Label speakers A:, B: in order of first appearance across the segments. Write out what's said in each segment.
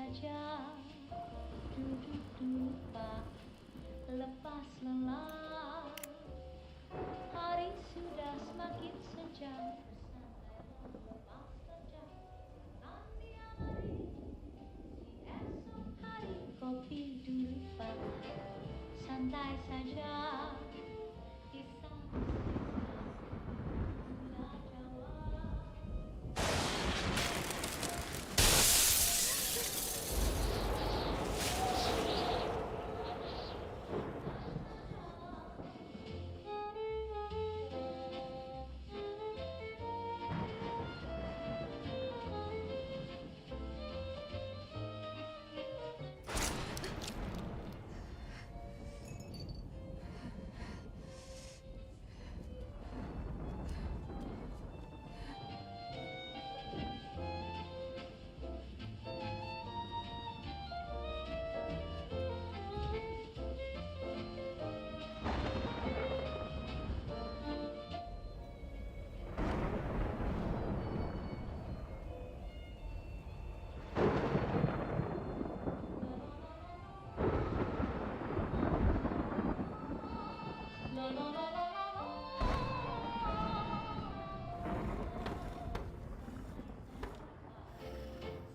A: saja, duduk dulu Pak, lepas lelah. Hari sudah semakin senja, bersantailah lepas kerja. Nanti hari, si esok hari, kopi dulu Pak, santai saja. Kisah gula Jawa.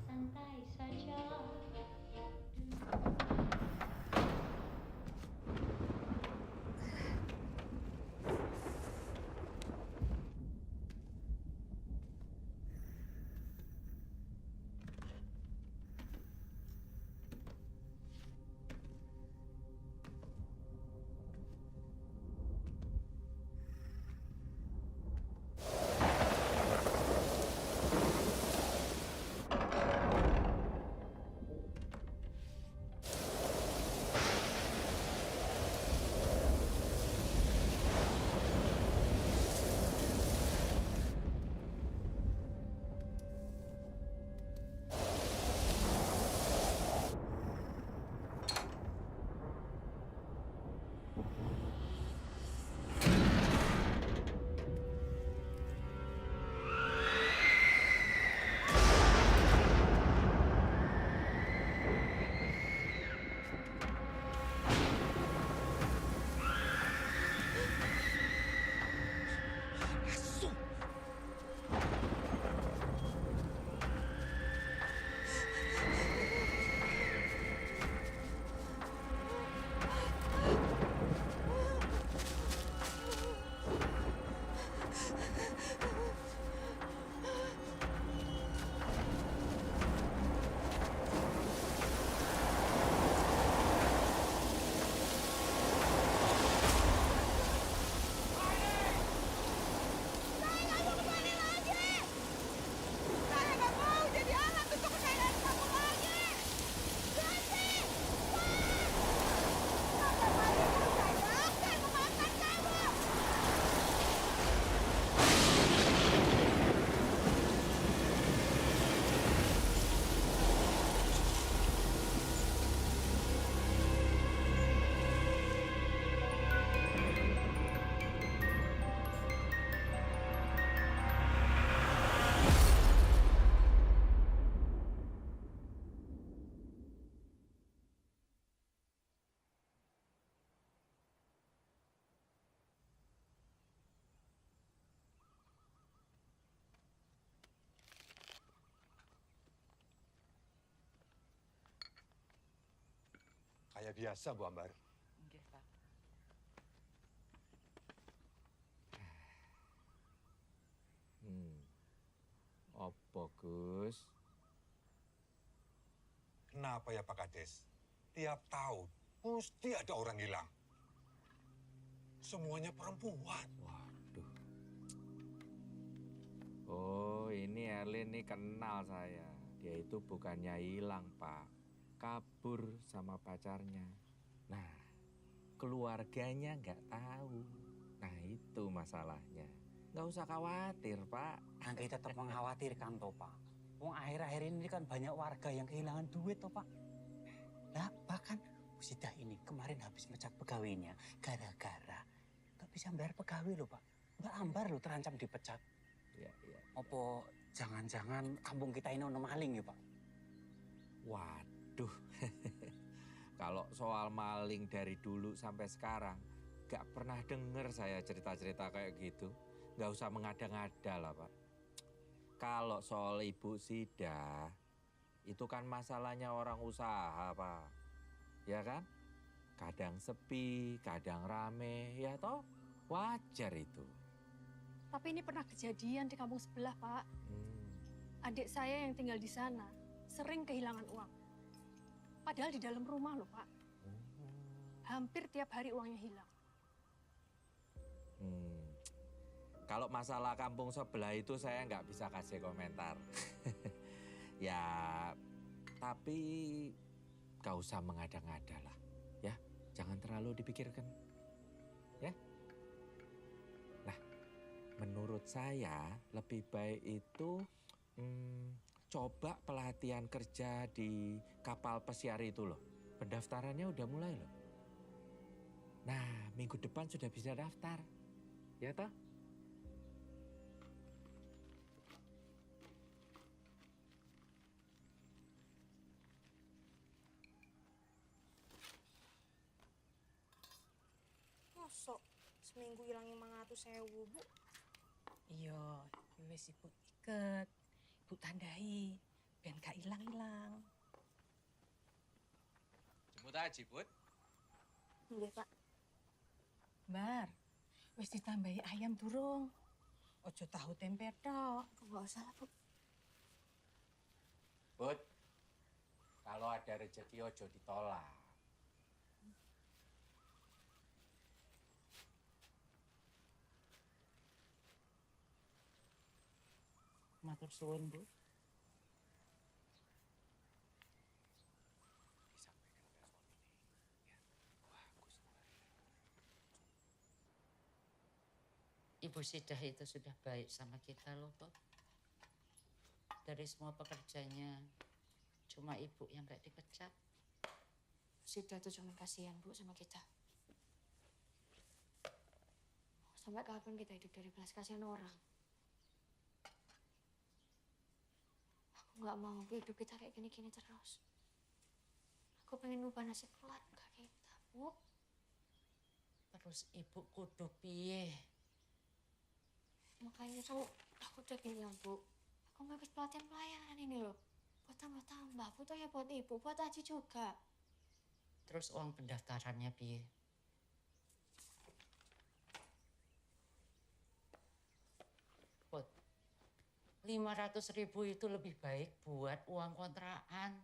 A: Santai saja.
B: Kayak biasa, Bu Ambar.
C: Nggih, Pak.
D: Apa, Gus?
B: Kenapa ya Pak Kades? Tiap tahun mesti ada orang hilang. Semuanya perempuan.
D: Waduh. Oh, ini Erlin nih kenal saya. Dia itu bukannya hilang, Pak. Kabur sama pacarnya. Nah, keluarganya nggak tahu. Nah, itu masalahnya. Nggak usah khawatir, Pak.
E: Anggi tetap mengkhawatirkan toh Pak. Wong akhir-akhir ini kan banyak warga yang kehilangan duit toh Pak. Nah bahkan Musidah ini kemarin habis mecat pegawainya gara-gara nggak bisa bayar pegawai loh Pak. Mbak Ambar loh terancam dipecat.
D: Iya, iya.
E: Apa jangan-jangan kampung kita ini ono maling ya Pak?
D: Waduh, kalau soal maling dari dulu sampai sekarang, gak pernah denger saya cerita-cerita kayak gitu. Gak usah mengada-ngada lah, Pak. Kalau soal Ibu Sida, itu kan masalahnya orang usaha, Pak. Ya kan? Kadang sepi, kadang rame, ya toh? Wajar itu.
C: Tapi ini pernah kejadian di kampung sebelah, Pak. Adik saya yang tinggal di sana sering kehilangan uang. Padahal di dalam rumah loh, Pak. Hampir tiap hari uangnya hilang.
D: Kalau masalah kampung sebelah itu saya nggak bisa kasih komentar. Ya, tapi gak usah mengada-ngada lah. Ya, jangan terlalu dipikirkan. Ya. Nah, menurut saya lebih baik itu coba pelatihan kerja di kapal pesiar itu loh. Pendaftarannya udah mulai loh. Nah, minggu depan sudah bisa daftar. Ya toh?
F: Mosok seminggu hilang 500.000, Bu.
G: Iya, wis ibu iket, ibu tandai, ben gak ilang-ilang.
D: Jemput aja, Bud.
F: Nggih, Pak.
G: Bar, wis ditambahi ayam durung. Ojo tahu tempe tok.
F: Enggak usah lah, Bu.
D: Bud, kalau ada rezeki ojo ditolak.
E: Matur suwun, Bu.
H: Ibu Sidah itu sudah baik sama kita loh, Bob. Dari semua pekerjanya, cuma ibu yang gak dipecat.
F: Sida tuh cuma kasihan, Bu, sama kita. Sampai kapan kita hidup dari belas kasihan orang? Aku nggak mau hidup kita kayak gini-gini terus. Aku pengen ubah nasib keluarga kita, Bu.
H: Terus ibu kudu piye?
F: Makanya tuh aku udah bilang, Bu. Aku mau ikut pelatihan pelayanan ini loh. Buat tambah-tambah, foto ya buat ibu, buat Aji juga.
H: Terus uang pendaftarannya piye? Bot, 500.000 itu lebih baik buat uang kontrakan.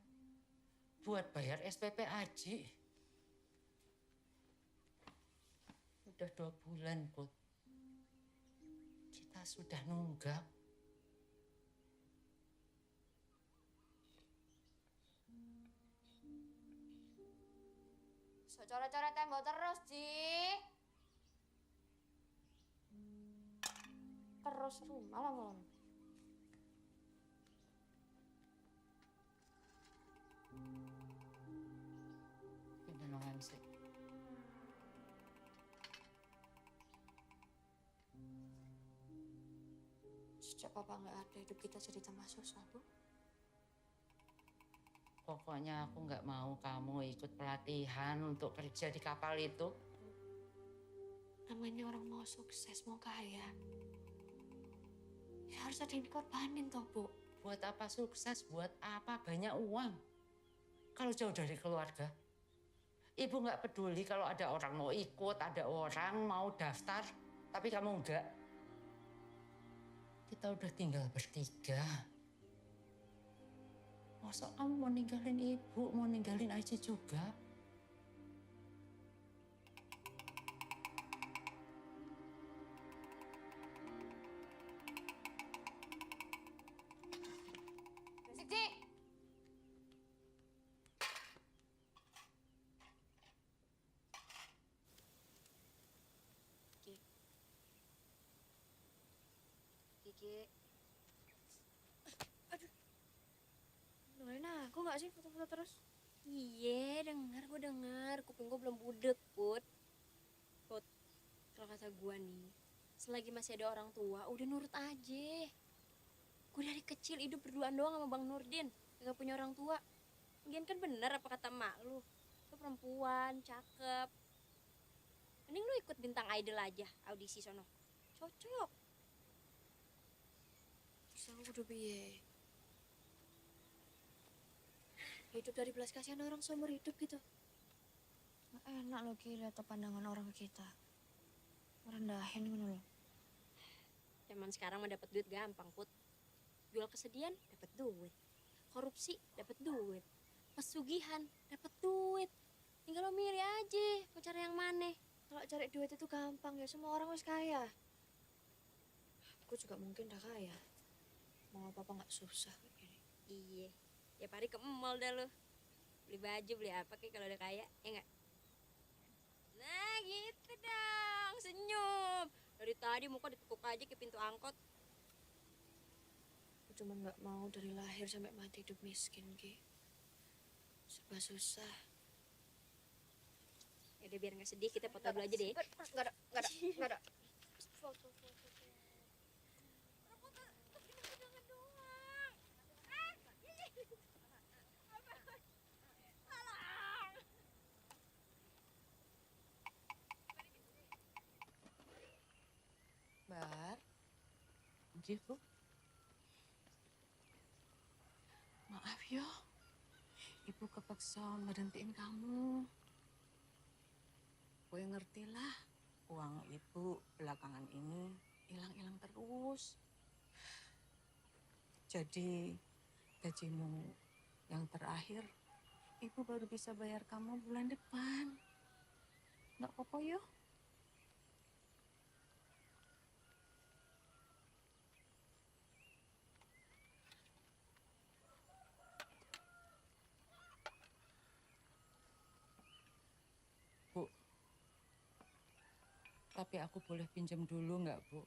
H: Buat bayar SPP Aji. Udah 2 bulan, Bot. Kita sudah nunggak.
F: So coret-coret tembok terus, Ji. Terus rumah lah malam.
H: Pindah sih.
F: Sejak papa nggak ada, hidup kita jadi tambah susah, Bu.
H: Pokoknya aku nggak mau kamu ikut pelatihan untuk kerja di kapal itu.
F: Namanya orang mau sukses, mau kaya. Ya harus ada yang dikorbanin toh, Bu.
H: Buat apa sukses? Buat apa banyak uang? Kalau jauh dari keluarga. Ibu nggak peduli kalau ada orang mau ikut, ada orang mau daftar, tapi kamu enggak. Kita udah tinggal bertiga. Masa kamu mau ninggalin ibu, mau ninggalin Aji juga?
F: Berisik, Ji. Gigi. Aduh. Dengerin aku nggak sih foto-foto terus?
I: Iya, gue denger. Kuping gue belum budek, Put. Put, kalau kata gue nih, selagi masih ada orang tua, udah nurut aja. Gue dari kecil hidup berduaan doang sama Bang Nurdin, gak punya orang tua. Lagian kan bener apa kata emak lu. Lu perempuan, cakep. Mending lu ikut Bintang Idol aja, audisi sono. Cocok.
F: Terus aku kudu piye? Hidup dari belas kasihan orang seumur hidup gitu. Nggak enak loh Ki lihat pandangan orang ke kita. Merendahin ngono loh.
I: Zaman sekarang mah dapat duit gampang, Put. Jual kesedihan dapat duit. Korupsi dapat duit. Pesugihan dapat duit. Tinggal lo milih aja mau cari yang mana.
F: Kalau cari duit itu gampang ya, semua orang wis kaya. Aku juga mungkin udah kaya. Mau apa-apa nggak susah kayak gini.
I: Iya. Tiap hari ke mall dah lo. Beli baju, beli apa kayak kalau udah kaya, ya enggak? Nah gitu dong, senyum. Dari tadi muka ditekuk aja ke pintu angkot.
F: Aku cuma nggak mau dari lahir sampai mati hidup miskin Ki. Serba susah.
I: Ya udah biar nggak sedih, kita foto dulu aja deh.
F: Nggak ada. Foto.
G: Bar,
H: Nggih, Bu.
G: maaf yo. Ibu kepaksa berhentiin kamu. Gue ngerti lah, uang ibu belakangan ini hilang-hilang terus. Jadi gajimu yang terakhir, ibu baru bisa bayar kamu bulan depan. Nggak apa-apa yo.
H: Bu, tapi aku boleh pinjam dulu nggak, Bu?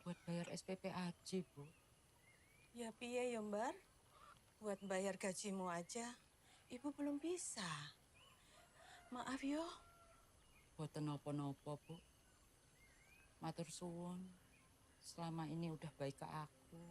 H: Buat bayar SPP Aji, Bu.
G: Ya piye yo Mbar, buat bayar gajimu aja, ibu belum bisa. Maaf yo.
H: Boten napa-napa, Bu. Matur suwun. Selama ini udah baik ke aku.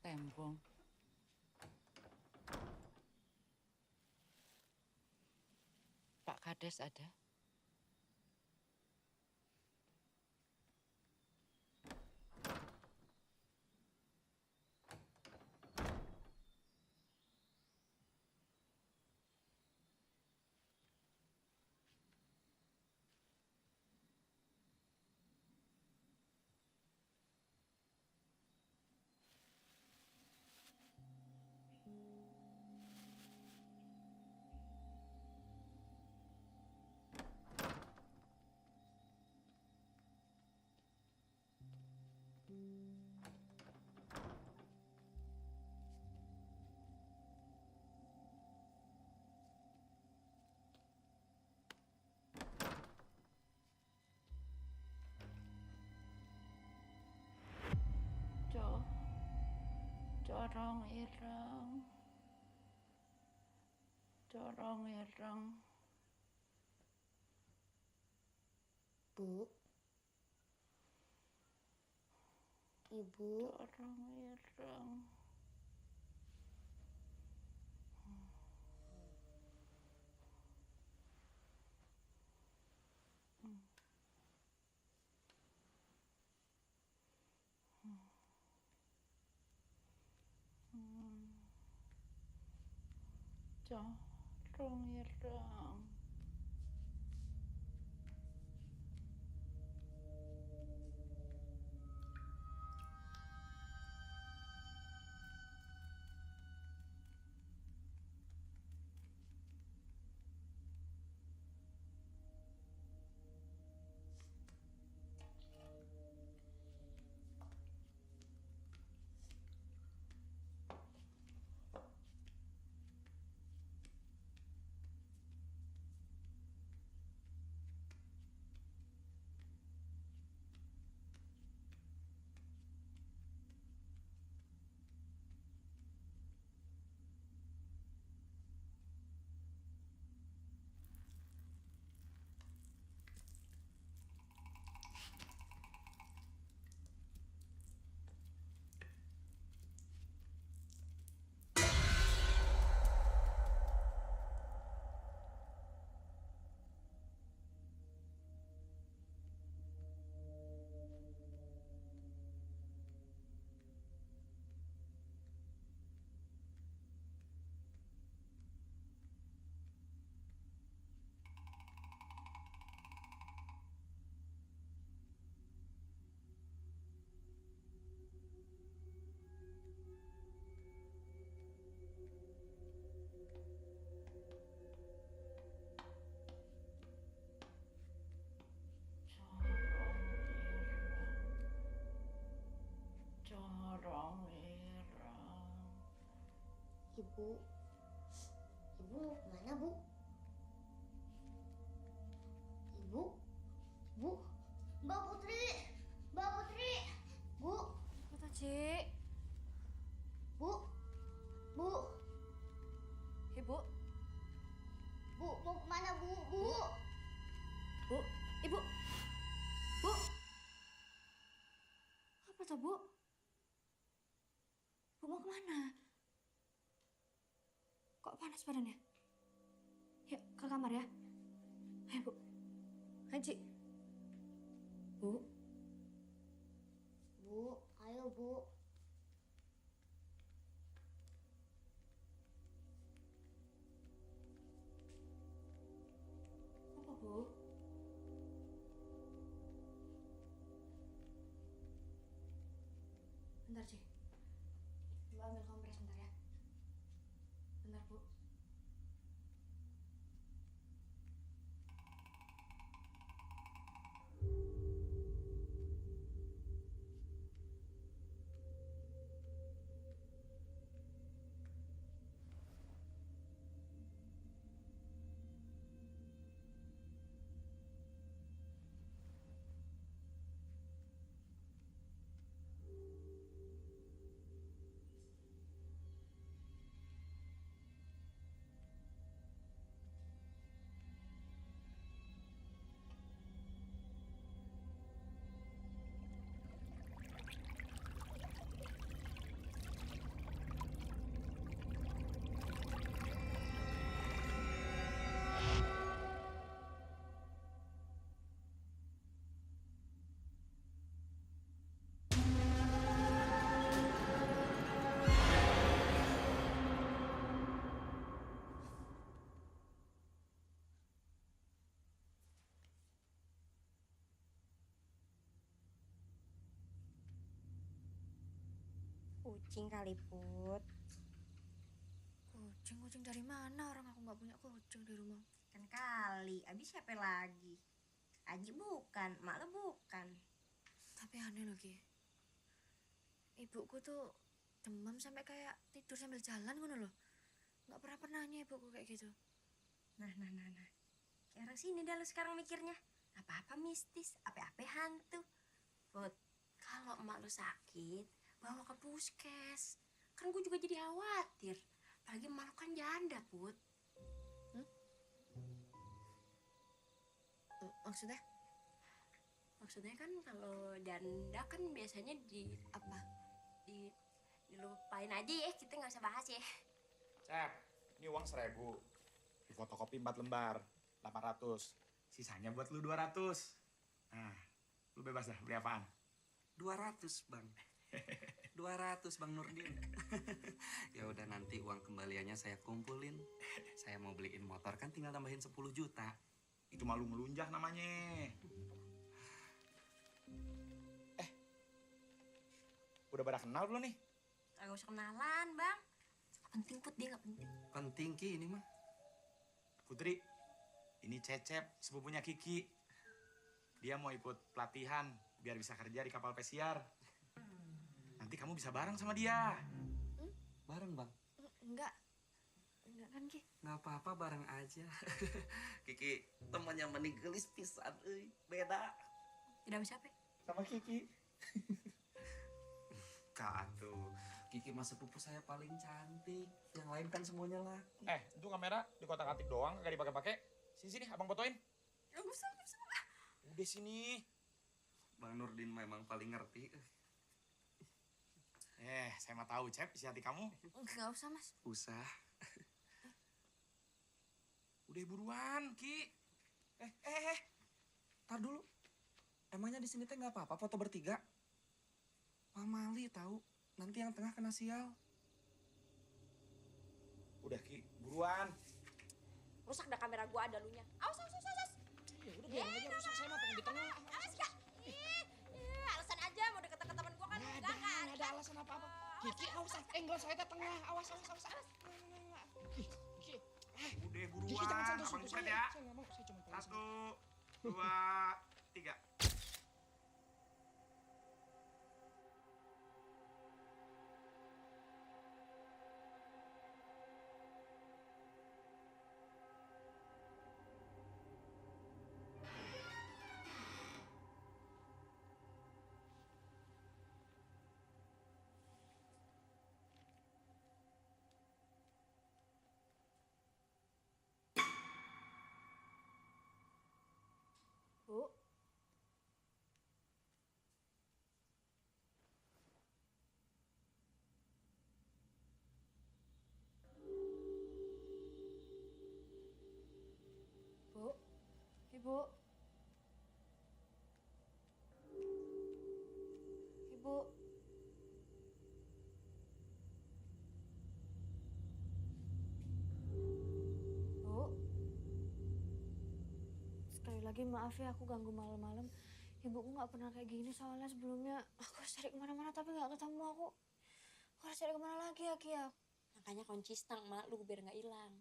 H: Tembong. Pak Kades ada? Corong ireng. Corong ireng.
I: Bu. Ibu.
H: Corong ireng. Corong ireng. Corong ireng.
I: Ibu. Ibu mana, Bu? Ibu. Bu. Mbak Putri. Mbak Putri. Bu.
F: Apa, Cik?
I: Bu. Bu.
F: Ibu.
I: Bu, mau kemana, Bu? Bu.
F: Bu. Ibu. Bu. Apa tuh, Bu? Bu mau kemana? Kok panas badannya? Yuk, ke kamar ya. Ayo, Bu. Haji. Bu.
I: Bu, ayo, Bu.
F: Apa, Bu? Bentar, Ci. Mbak ambil kompres bentar ya. Bentar, Bu.
I: Kucing kali, Put.
F: Kucing dari mana? Orang aku nggak punya kucing di rumah.
I: Kan kali, abis siapa lagi? Aji bukan, mak lo bukan.
F: Tapi aneh loh, Ki. Ibuku tuh demam sampai kayak tidur sambil jalan ngono loh. Nggak pernah ibuku kayak gitu.
I: Nah. Kayak orang sini dah lo sekarang mikirnya. Apa-apa mistis, apa-apa hantu. Put, kalau emak lo sakit, bawa ke puskes. Kan gue juga jadi khawatir. Apalagi emak lu kan janda, Put. Maksudnya? Maksudnya kan kalau janda kan biasanya dilupain aja ya, kita nggak usah bahas ya.
J: Cep, ini uang 1.000. Di fotokopi 4 lembar, 800. Sisanya buat lu 200. Nah, lu bebas dah beli apaan?
K: 200, Bang. 200, Bang Nurdin. Ya udah, nanti uang kembaliannya saya kumpulin. Saya mau beliin motor, kan tinggal tambahin 10 juta.
J: Itu malu ngelunjak namanya. Udah pada kenal belum nih?
I: Kagak usah kenalan, Bang. Nggak penting, Put, dia nggak penting.
K: Penting, Ki, ini mah.
J: Putri, ini Cecep, sepupunya Kiki. Dia mau ikut pelatihan biar bisa kerja di kapal pesiar. Nanti kamu bisa bareng sama dia.
K: Bareng, Bang?
F: Enggak kan, Ki?
K: Nggak apa-apa, bareng aja. Kiki, temannya meninggelis pisan, beda.
I: Tidak bisa, Pe.
J: Sama Kiki.
K: Kak tuh, Kiki mah sepupu saya paling cantik. Yang lain kan semuanya laki.
J: Itu kamera di kotak-atik doang, gak dipakai-pakai. Sini, abang fotoin.
I: Nggak usah.
J: Udah sini.
K: Bang Nurdin memang paling ngerti.
J: Saya mah tahu, Cep, isi hati kamu.
F: Enggak usah, Mas.
K: Usah.
J: Udah buruan, Ki.
K: Tar dulu. Emangnya di sini teh nggak apa-apa foto bertiga? Pamali tahu. Nanti yang tengah kena sial.
J: Udah, Ki, buruan.
I: Rusak dah kamera gua, ada lunya. Awas.
J: Ya udah biarin aja rusak, saya mah pengen di tengah.
I: Awas, Kak. Alasan aja mau deket teman gua kan.
J: Nggak ada alasan apa-apa. Kiki, awas, enggak saya ke tengah. Awas. Kiki, udah buruan.
K: Kiki, jangan sentuh
J: abang
K: saya.
J: ya.
K: Saya nggak mau, saya cuma pengen
J: 1, 2, 3.
F: Bu. Bu. Ibu. Ibu. Bu. Sekali lagi maaf ya aku ganggu malam-malam. Ibuku nggak pernah kayak gini soalnya sebelumnya aku harus cari kemana-mana tapi nggak ketemu aku. Aku harus cari kemana lagi ya, Kia?
I: Makanya kunci stang mak lu biar nggak hilang.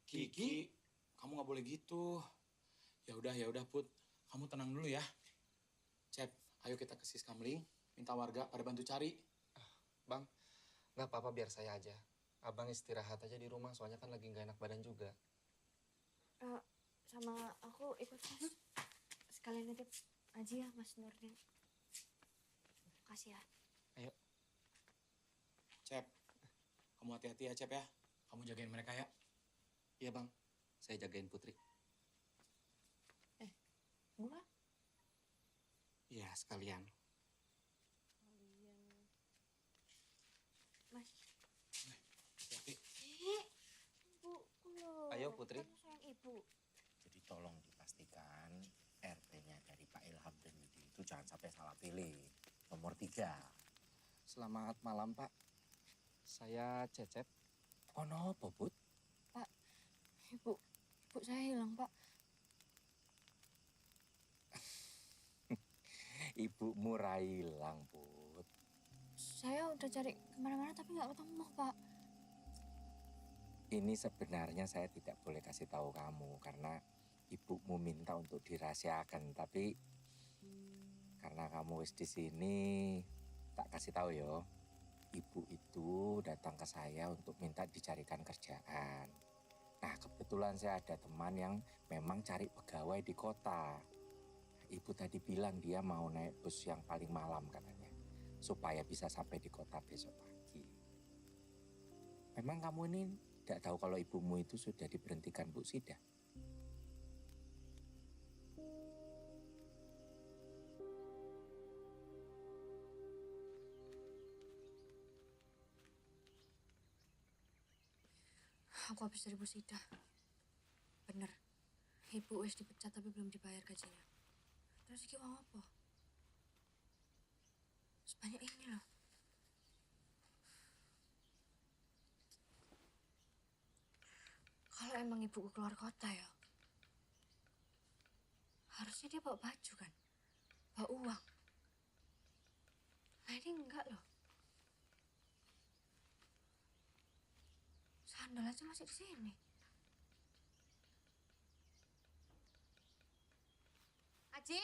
J: Kiki, kamu nggak boleh gitu. Ya udah, Put. Kamu tenang dulu ya. Cep, ayo kita ke Siskamling, minta warga pada bantu cari.
K: Bang, nggak apa-apa, biar saya aja. Abang istirahat aja di rumah, soalnya kan lagi nggak enak badan juga.
F: Sama aku ikut Mas. Sekalian nitip aja ya Mas Nurdin. Makasih ya.
K: Ayo.
J: Cep, kamu hati-hati ya, Cep ya. Kamu jagain mereka ya.
K: Iya, Bang. Saya jagain Putri.
F: Gua?
K: Iya, sekalian.
F: Mas.
J: Hati-hati.
F: Bu, loh.
K: Ayo, Putri.
F: Kan sayang ibu.
D: Jadi tolong dipastikan RT-nya dari Pak Ilham dan Yudi itu jangan sampai salah pilih. Nomor 3.
K: Selamat malam, Pak. Saya Cecep.
D: Oh no, Bobut.
F: Pak, ibu saya hilang, Pak.
D: Ibumu hilang, Put.
F: Saya udah cari kemana-mana tapi nggak ketemu, Pak.
D: Ini sebenarnya saya tidak boleh kasih tahu kamu karena ibumu minta untuk dirahasiakan, tapi karena kamu wis di sini tak kasih tahu yo. Ibu itu datang ke saya untuk minta dicarikan kerjaan. Nah, kebetulan saya ada teman yang memang cari pegawai di kota. Ibu tadi bilang dia mau naik bus yang paling malam katanya. supaya bisa sampai di kota besok pagi. Memang kamu ini tidak tahu kalau ibumu itu sudah diberhentikan Bu Sida?
F: Aku habis dari Bu Sida. Bener. Ibu wis dipecat tapi belum dibayar gajinya. Terus iki uang apa? Sebanyak ini loh. Kalau emang ibuku keluar kota ya, harusnya dia bawa baju kan? Bawa uang. Nah ini enggak loh. Sandal aja masih di sini. Aji!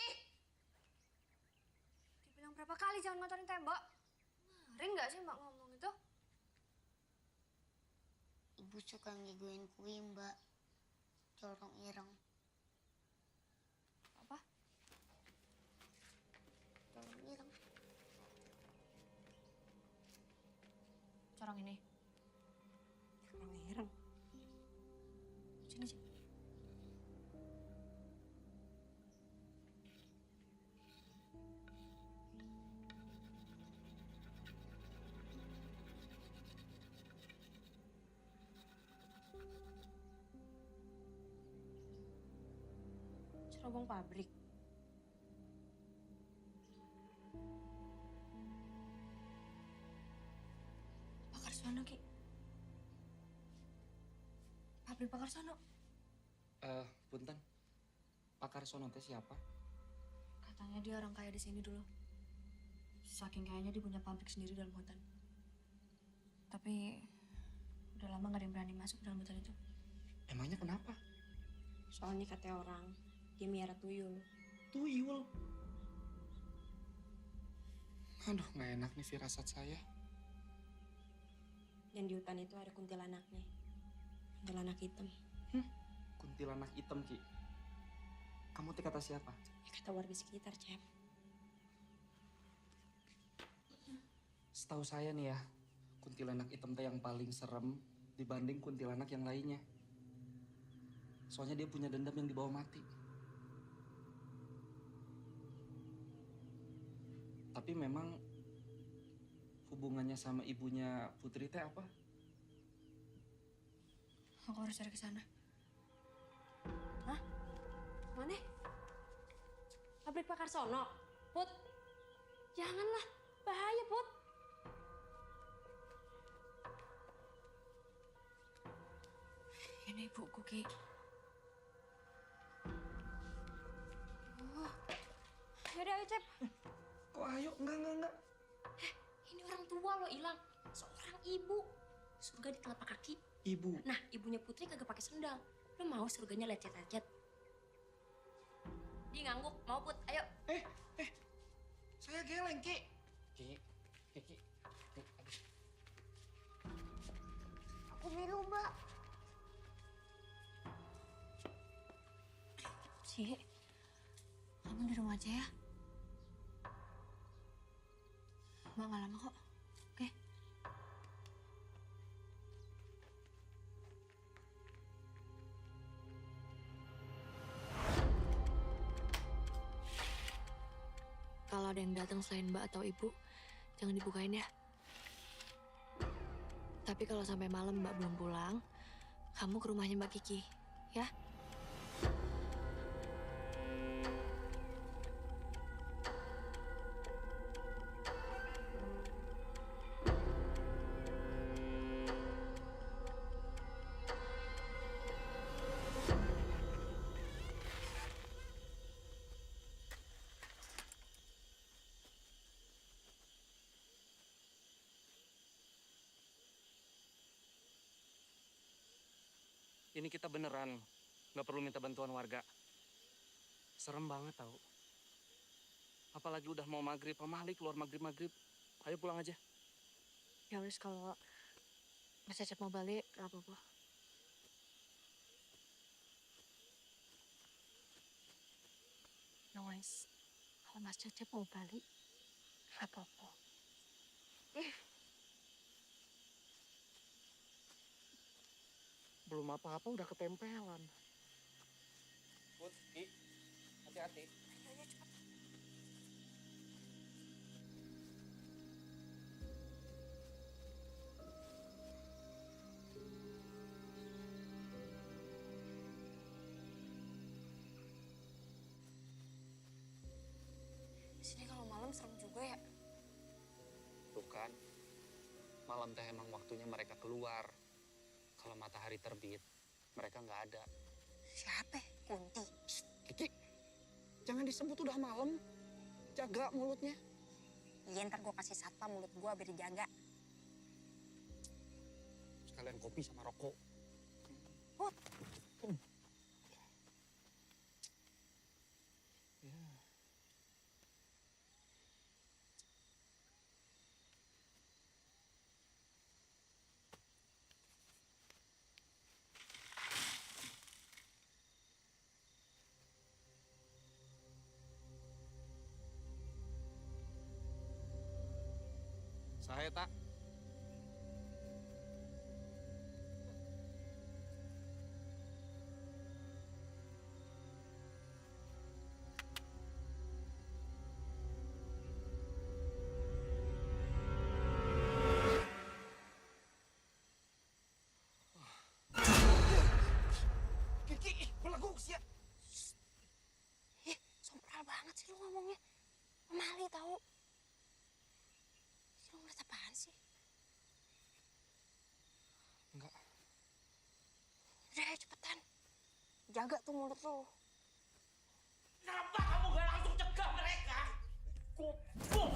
F: Dibilang berapa kali jangan ngotorin tembok? Ngeri nggak sih Mbak ngomong itu?
L: Ibu suka ngeguin kui, Mbak. Corong ireng.
F: Apa?
L: Corong ireng.
F: Corong ini. Corong ireng. Sini sih. Cerobong pabrik. Pak Karsono, Ki. Pabrik Pak Karsono.
K: Punten. Pak Karsono teh siapa?
F: Katanya dia orang kaya di sini dulu. Saking kayanya dia punya pabrik sendiri dalam hutan. Tapi udah lama gak ada yang berani masuk dalam hutan itu.
K: Emangnya kenapa?
I: Soalnya kata orang, dia miara tuyul.
K: Tuyul? Aduh, nggak enak nih firasat saya.
I: Dan di hutan itu ada kuntilanaknya. Kuntilanak hitam.
K: Kuntilanak hitam, Ki. Kamu teh kata siapa?
I: Ya kata warga sekitar, Cep.
K: Setahu saya nih ya, kuntilanak hitam teh yang paling serem dibanding kuntilanak yang lainnya. Soalnya dia punya dendam yang dibawa mati. Tapi memang hubungannya sama ibunya Putri teh apa?
F: Aku harus cari ke sana. Hah? Mana?
I: Pabrik Pak Karsono. Put, janganlah. Bahaya, Put.
F: Ini ibuku, Ki. Oh. Yaudah, ayo, Cep.
K: Kok ayo? Enggak.
I: Ini orang tua lo hilang. Seorang ibu. Surga di telapak kaki.
K: Ibu?
I: Nah, ibunya Putri kagak pakai sendal. Lo mau surganya lecet-lecet? Dia ngangguk. Mau, Put? Ayo.
K: Saya geleng, Ki. Ki.
L: Aku biru, Mbak.
F: Ci, kamu di rumah aja ya. Mbak nggak lama kok. Oke? Kalau ada yang datang selain Mbak atau Ibu, jangan dibukain ya. Tapi kalau sampai malam Mbak belum pulang, kamu ke rumahnya Mbak Kiki, ya?
K: Ini kita beneran nggak perlu minta bantuan warga. Serem banget tau. Apalagi udah mau maghrib, pamali keluar maghrib. Ayo pulang aja.
F: Ya wis, kalau Mas Cecep mau balik, gak apa-apa. Ya wis, kalau Mas Cecep mau balik, gak apa-apa.
D: Belum apa-apa udah ketempelan.
K: Put, Ki, hati-hati.
C: Ayo cepet. Di sini kalau malam serem juga ya.
K: Tuh kan, malam teh emang waktunya mereka keluar. Kalau matahari terbit, mereka nggak ada.
L: Siapa? Kunti.
K: Kiki, jangan disebut udah malam. Jaga mulutnya.
L: Iya, ntar gue kasih satpam mulut gue biar dijaga.
K: Sekalian kopi sama rokok.
L: Put.
K: Saya tak.
L: Kiki, belagu sih. Ih, sompral banget sih lu ngomongnya. Mali tahu. Lu ngeliat apaan sih?
K: Enggak.
L: Udah, ayo cepetan. Jaga tuh mulut lu.
H: Kenapa kamu gak langsung cegah mereka? Kumpul.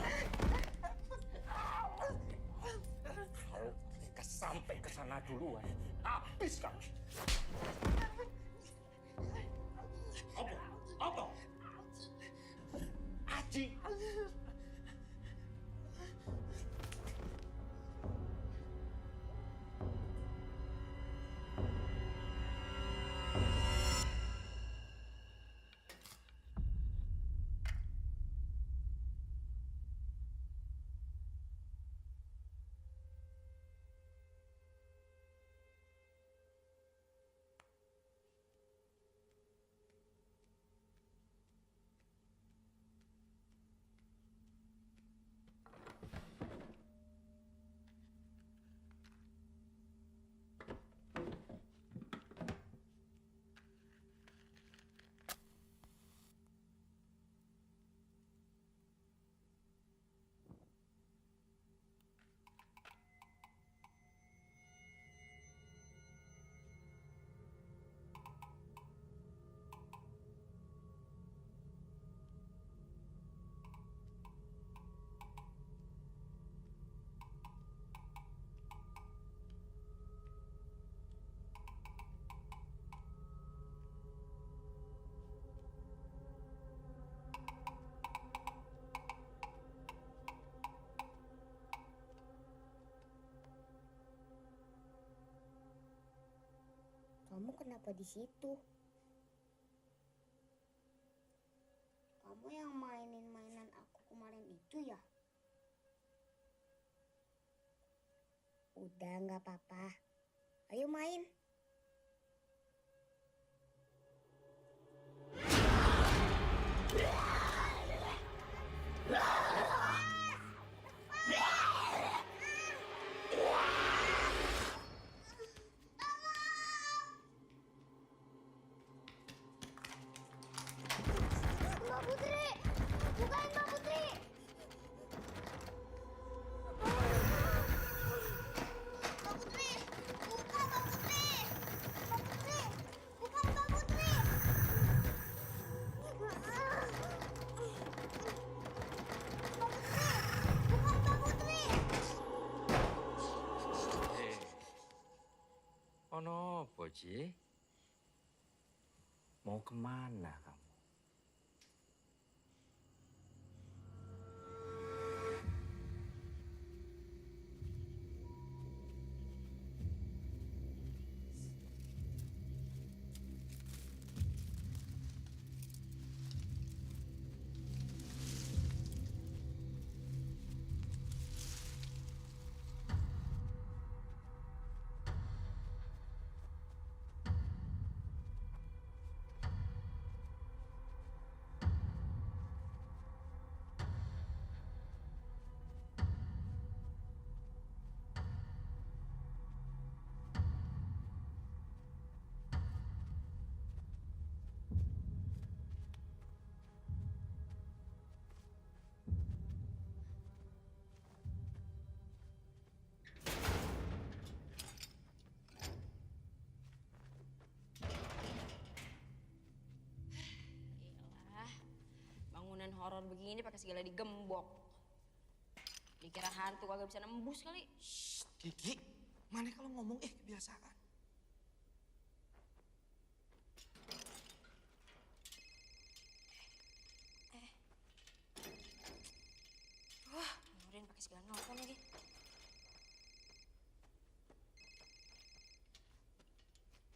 H: Kalau mereka sampai ke sana duluan, habis kamu. Apa? Aji.
L: Kamu kenapa di situ? Kamu yang mainin mainan aku kemarin itu ya? Udah nggak apa-apa. Ayo main. Mbak Putri! Bukain Mbak Putri! Mbak Putri! Buka Mbak Putri! Mbak Putri! Bukan Mbak Putri! Mbak Putri! Bukan Mbak Putri!
D: Ono apa, Ji? Mau kemana kamu?
I: horor begini pakai segala digembok. Dikira hantu kagak bisa nembus kali.
K: Kiki, mana kalau ngomong kebiasaan.
I: Wah, Nurin pakai segala nelfon lagi.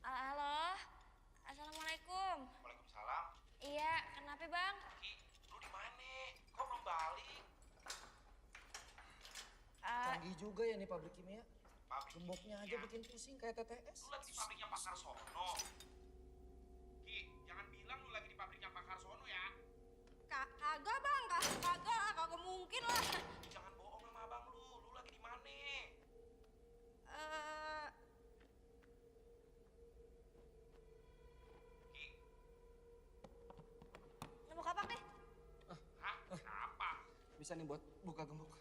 I: Halo, assalamualaikum.
J: Waalaikumsalam.
I: Iya, kenapa bang?
J: Lu di mana? Kok belum balik?
K: Canggih juga ya nih pabrik kimia. Gemboknya aja bikin pusing kayak TTS.
J: Lu lagi di pabriknya Pak Karsono. Ki, jangan bilang lu lagi di pabriknya Pak Karsono ya.
I: Kagak bang, kagak mungkin lah.
J: Jangan bohong sama abang lu. Lu lagi di mana?
I: Nemu kapak deh.
J: Hah? Kenapa?
K: Bisa nih buat buka gembok.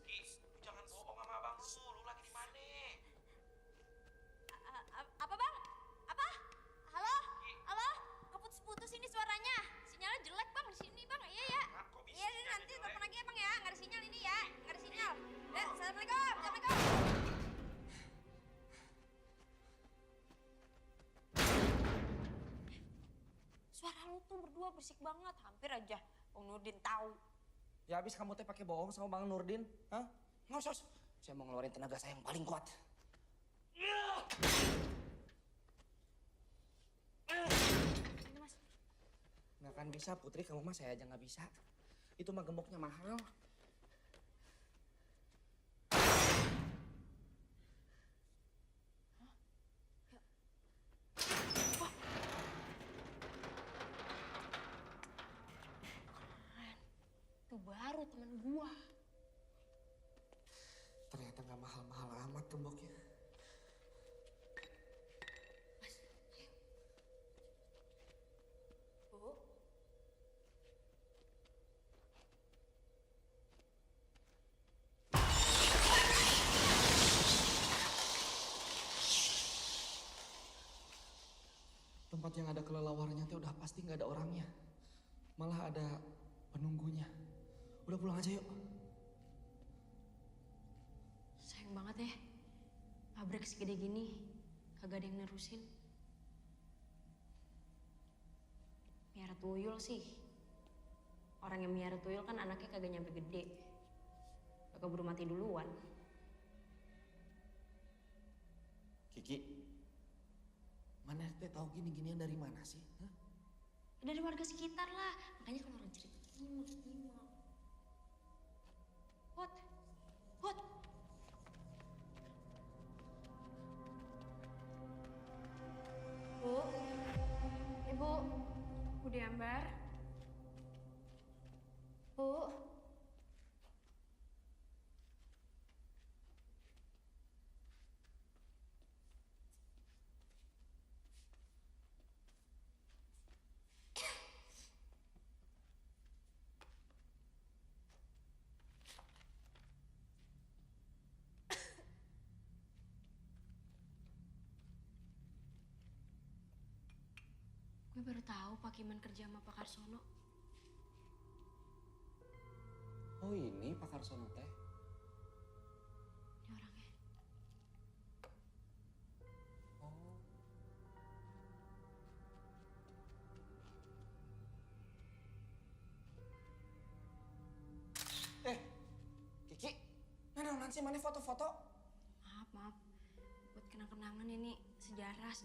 J: Ki, lu jangan bohong sama abang lu. Lu lagi di mana?
I: Apa bang? Apa? Halo? Halo? Keputus-putus ini suaranya. Sinyalnya jelek bang di sini bang. Iya ya. Iya ini nanti telepon lagi ya bang ya. Nggak ada sinyal ini ya. Nggak ada sinyal. Assalamualaikum. Assalamualaikum. Suara lu tuh berdua berisik banget. Hampir aja Bang Nurdin tahu.
K: Ya habis kamu teh pakai bohong sama Bang Nurdin, hah? Ngosos. Saya mau ngeluarin tenaga saya yang paling kuat.
I: Ini mas.
K: Nggak akan bisa Putri, kamu mah saya aja nggak bisa. Itu mah gemboknya mahal.
I: Itu baru teman gua.
K: Ternyata nggak mahal-mahal amat gemboknya.
I: Bu.
K: Tempat yang ada kelelawarnya teh udah pasti nggak ada orangnya. Malah ada penunggunya. Udah pulang aja yuk.
I: Sayang banget ya. Pabrik segede gini kagak ada yang nerusin. Miara tuyul sih. Orang yang miara tuyul kan anaknya kagak nyampe gede. Kagak buru mati duluan.
K: Kiki, mana teh tahu gini-ginian dari mana sih? Hah?
I: Dari warga sekitar lah. Makanya kalau orang cerita gimana. Hot. Bu, Ibu, Bu Diambar. Bu. Gue baru tahu Pak Kiman kerja sama Pak Karsono.
K: Oh ini Pak Karsono teh.
I: Ini orangnya.
K: Oh. Kiki, nah sih mana foto-foto?
I: Maaf. Buat kenang-kenangan ini sejarah.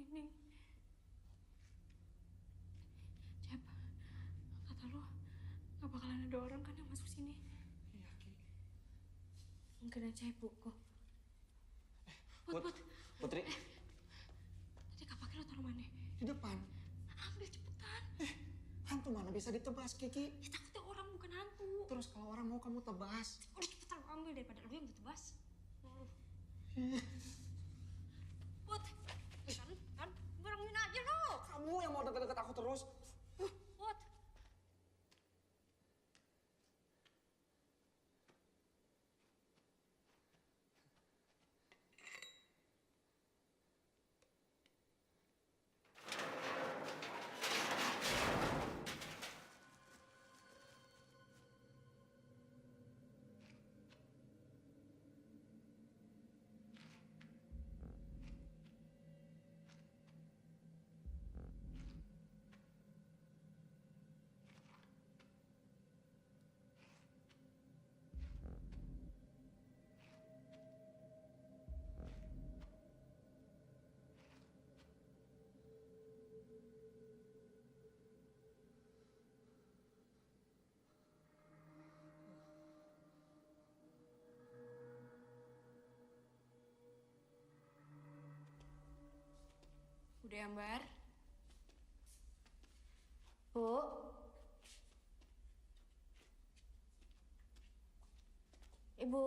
C: ini. Cep, kata lu gak bakalan ada orang kan yang masuk sini?
K: Iya, Ki.
C: Mungkin aja ibuku.
K: Putri.
C: Tadi kapaknya lo taruh mana?
K: Di depan.
C: Ambil cepetan.
K: Hantu mana bisa ditebas, Kiki?
C: Ya takutnya orang bukan hantu.
K: Terus kalau orang mau kamu tebas.
C: Udah cepetan lo ambil daripada lo yang ditebas. Put, kan, barengin aja lo.
K: Kamu yang mau deket-deket aku terus.
C: Put. Udah Ambar? Bu? Ibu?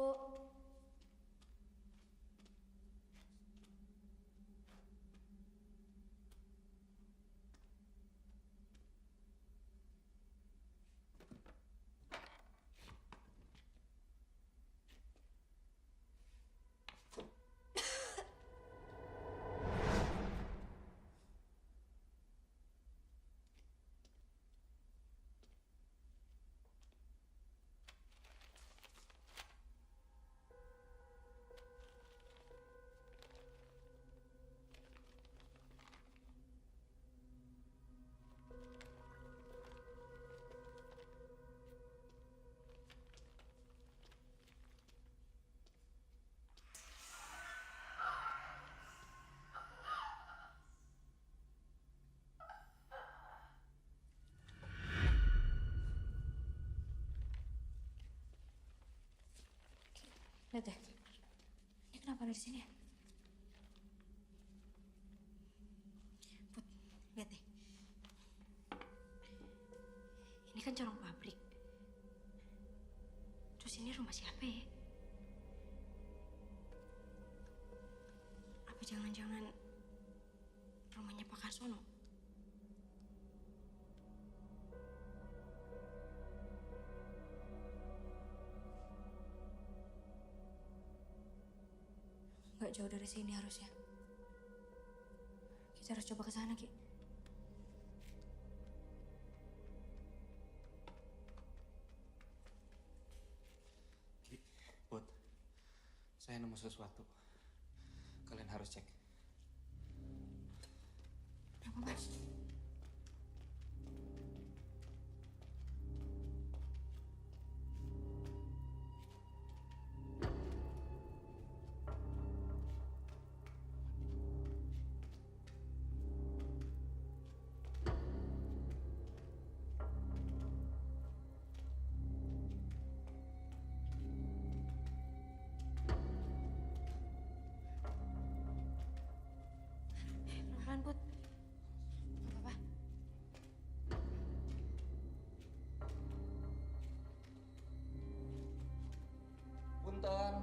C: Lihat deh, ini kenapa ada di sini ya? Put, lihat deh. Ini kan corong pabrik. Terus ini rumah siapa ya? Apa jangan-jangan rumahnya Pak Karsono? Gak jauh dari sini harusnya. Kita harus coba ke sana, Ki.
K: Ki, Put, saya nemu sesuatu. Kalian harus cek.
C: Kenapa, Mas? Pelan-pelan, Put. Gak apa-apa.
K: Punten.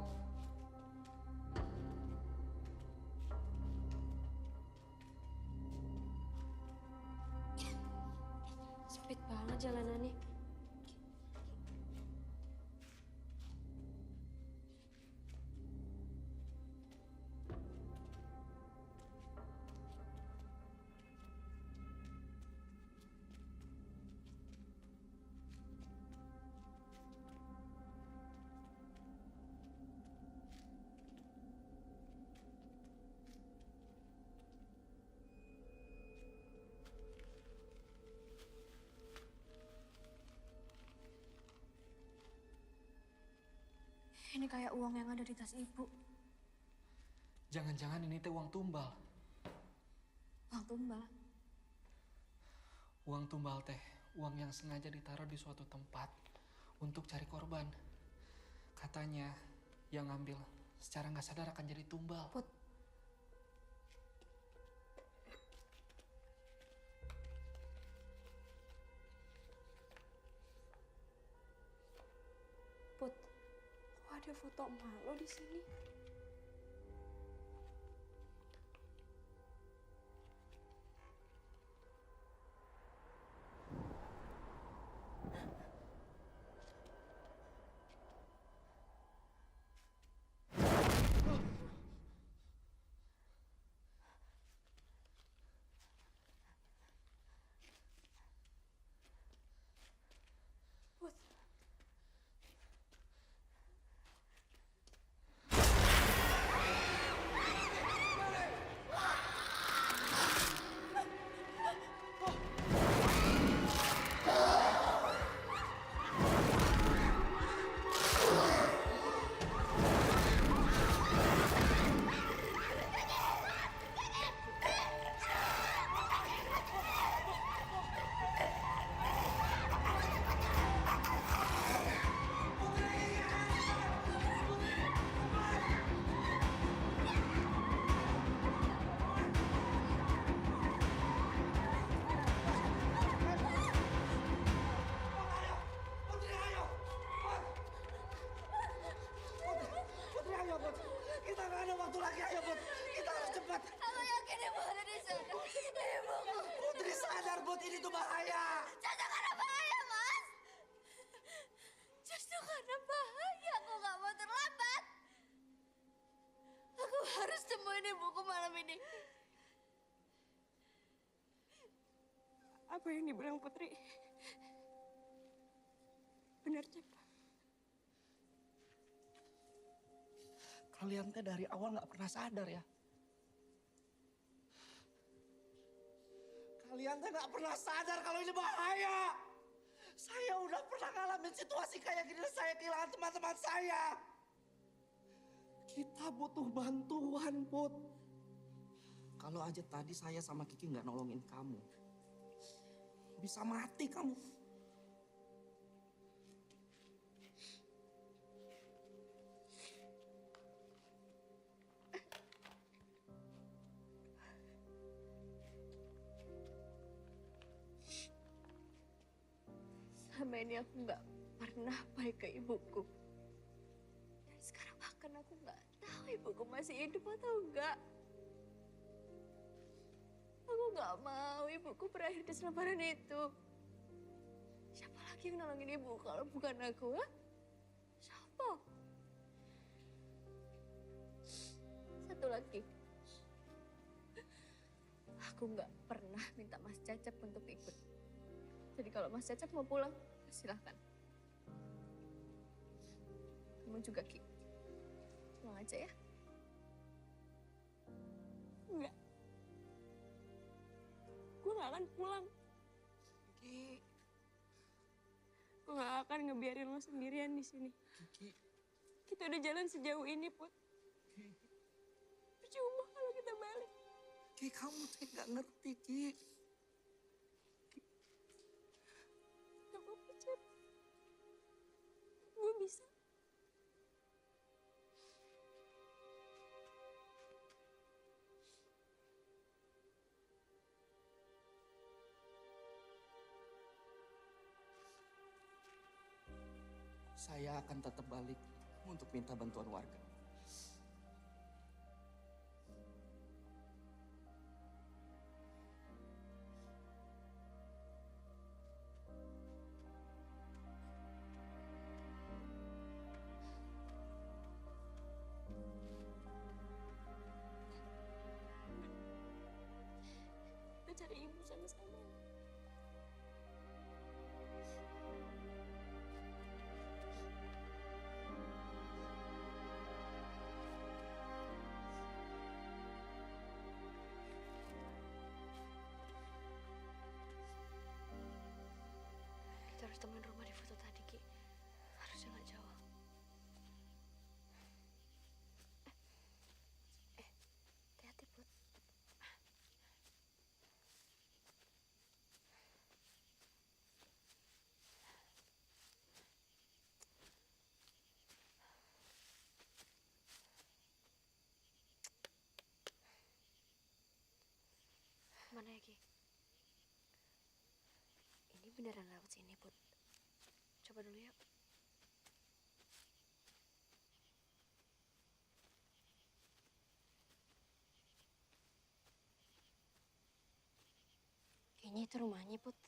C: Sempit banget jalanannya. Ini kayak uang yang ada di tas ibu.
K: Jangan-jangan ini teh uang tumbal.
C: Uang tumbal.
M: Uang tumbal teh, uang yang sengaja ditaruh di suatu tempat untuk cari korban. Katanya yang ngambil secara nggak sadar akan jadi tumbal.
C: Put. Put, kok ada foto emak lo di sini? Put.
L: Putri, ayo, Put. Kita nggak ada waktu lagi, ayo, Put. Kita harus cepat.
F: Aku yakin ibu ada di sana. Ibuku.
L: Putri sadar, Put, ini tuh bahaya.
F: Justru karena bahaya, Mas. Justru karena bahaya, aku nggak mau terlambat. Aku harus temuin ibuku malam ini.
C: Apa yang dibilang Putri? Benar, Cep.
L: Kalian teh dari awal nggak pernah sadar ya. Kalian teh nggak pernah sadar kalau ini bahaya. Saya udah pernah ngalamin situasi kayak gini, saya kehilangan teman-teman saya. Kita butuh bantuan, Put.
K: Kalau aja tadi saya sama Kiki nggak nolongin kamu, bisa mati kamu.
C: Selama ini aku nggak pernah baik ke ibuku. Dan sekarang bahkan aku nggak tahu ibuku masih hidup atau enggak. Aku nggak mau ibuku berakhir di selebaran itu. Siapa lagi yang nolongin ibu kalau bukan aku, ha? Siapa? Satu lagi. Aku nggak pernah minta Mas Cecep untuk ikut. Jadi kalau Mas Cecep mau pulang, silahkan. Kamu juga, Ki. Pulang aja ya. Enggak. Gue gak akan pulang.
L: Ki.
C: Gue gak akan ngebiarin lo sendirian di sini.
L: Ki.
C: Kita udah jalan sejauh ini, Put. Percuma kalau kita balik.
L: Ki, kamu teh nggak ngerti, Ki.
C: Gak apa-apa, Cep. Gue bisa.
K: Saya akan tetap balik untuk minta bantuan warga.
C: Kita cari ibu sama-sama.
I: beneran lewat sini, Put. Coba dulu yuk. Kayaknya itu rumahnya, Put.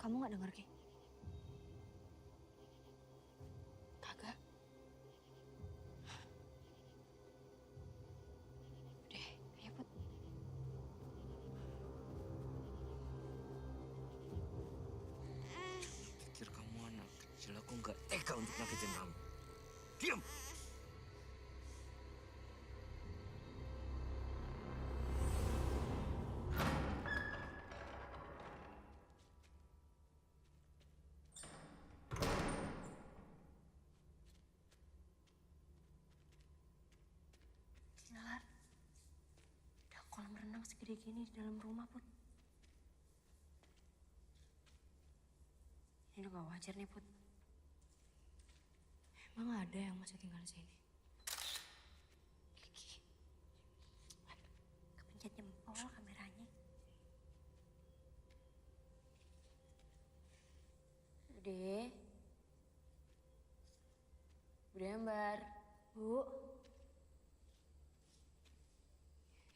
I: Kamu nggak denger, Ki? Kagak. Udah, ayo, Put.
D: Pikir kamu anak kecil, aku nggak tega untuk nyakitin kamu. Diam!
I: Gila, ada kolam renang segede gini di dalam rumah, Put. Ini udah gak wajar nih, Put. Emang ada yang masih tinggal di sini? Kiki. Aduh, kepencet jempol kameranya. Bude. Bude Ambar. Bu.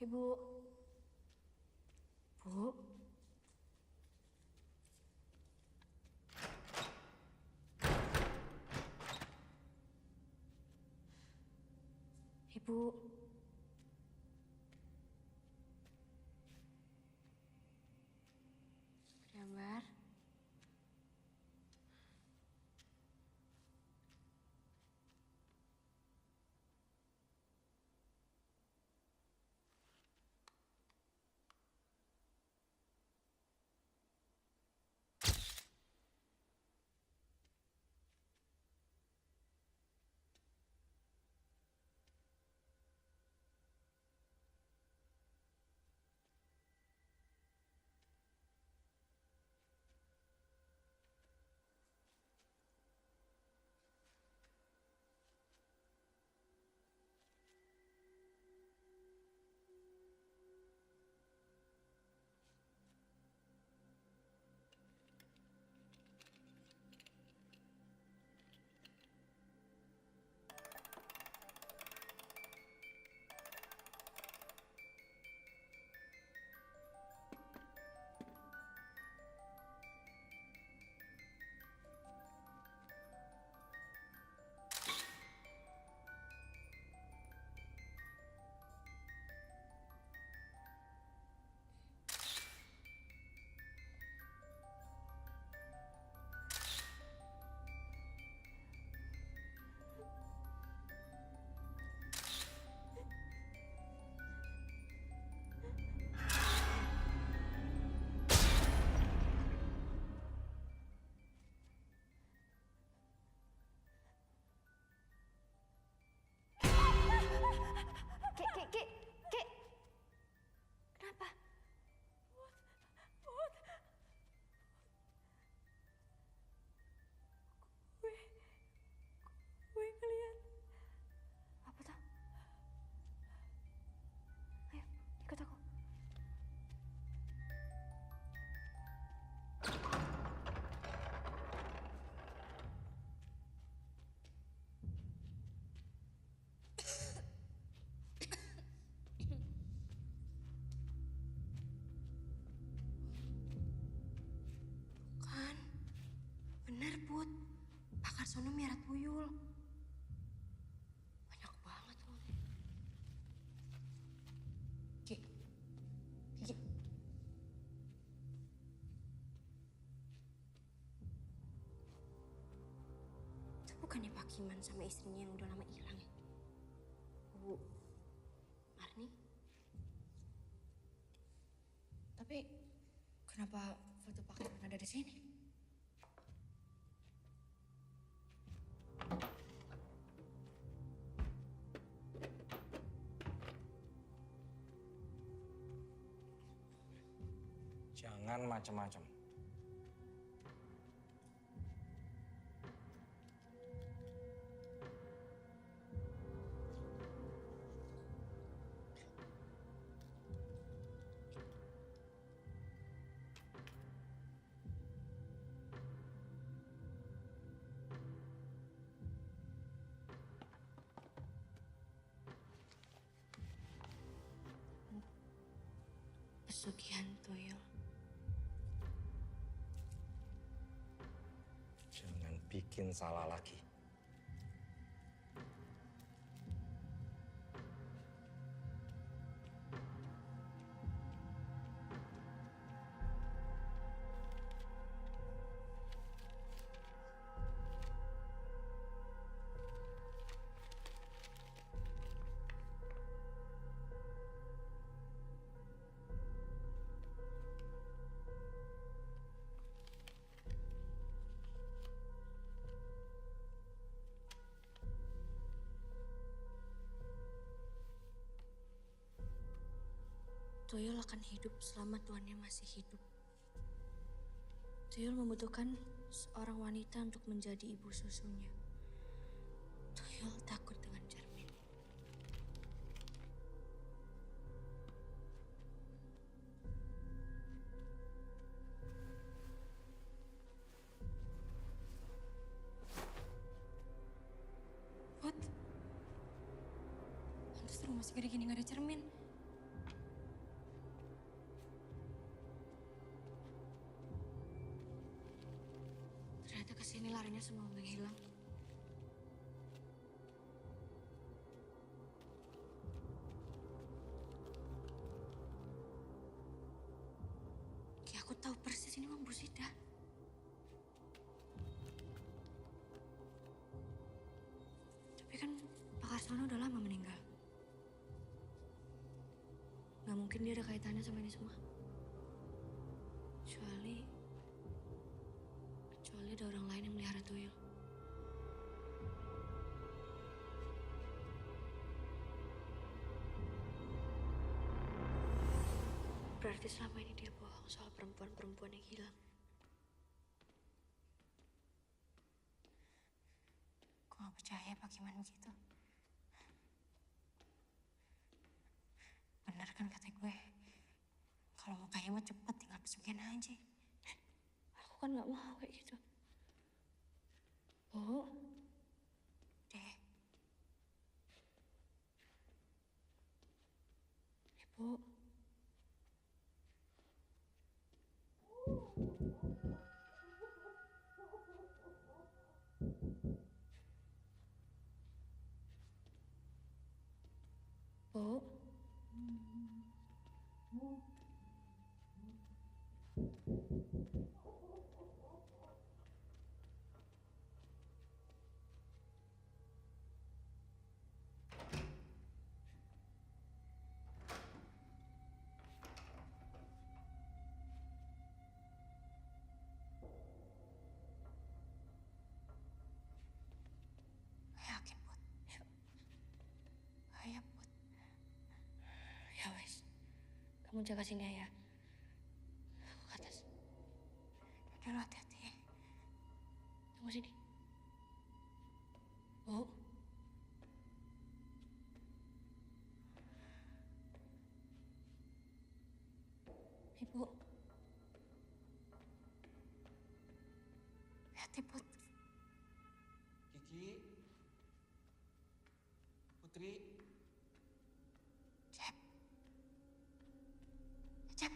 I: Ibu. Bu. Ibu. Bude Ambar. Ki. Kenapa? Gue ngeliat. Apa tuh? Ayo, ikut aku. Bukan. Bener, Put. Pak Karsono miara tuyul. Banyak banget loh. Ki. Ki. Itu bukannya Pak Kiman sama istrinya yang udah lama hilang ya? Bu Marni? Tapi kenapa foto Pak Kiman ada di sini?
D: Jangan macem-macem.
F: Pesugihan tuyul.
D: Jangan bikin salah lagi.
F: Tuyul akan hidup selama tuannya masih hidup. Tuyul membutuhkan seorang wanita untuk menjadi ibu susunya. Tuyul takut dengan cermin. Put, pantas rumah segede gini gak ada cermin. Ternyata kesini larinya semua menghilang. Ki, aku tahu persis ini Mang Busida. Tapi kan Pak Karsono udah lama meninggal. Gak mungkin dia ada kaitannya sama ini semua. Kecuali ada orang lain yang melihara tuyul. Berarti selama ini dia bohong soal perempuan-perempuan yang hilang. Gue gak percaya Pak Kiman begitu. Bener kan kata gue, kalau mau kaya mah cepet, tinggal pesugihan aja. Aku kan gak mau kayak gitu. Bu, Dek. Ibu. Bu. Yakin, Put? Ayo, Put. Ya wes, kamu jaga sini ya. Aku ke atas. Udah lo hati-hati. Tunggu sini. Bu. Ibu. Hati, Put.
M: Kiki, Putri,
F: Cep. Cep.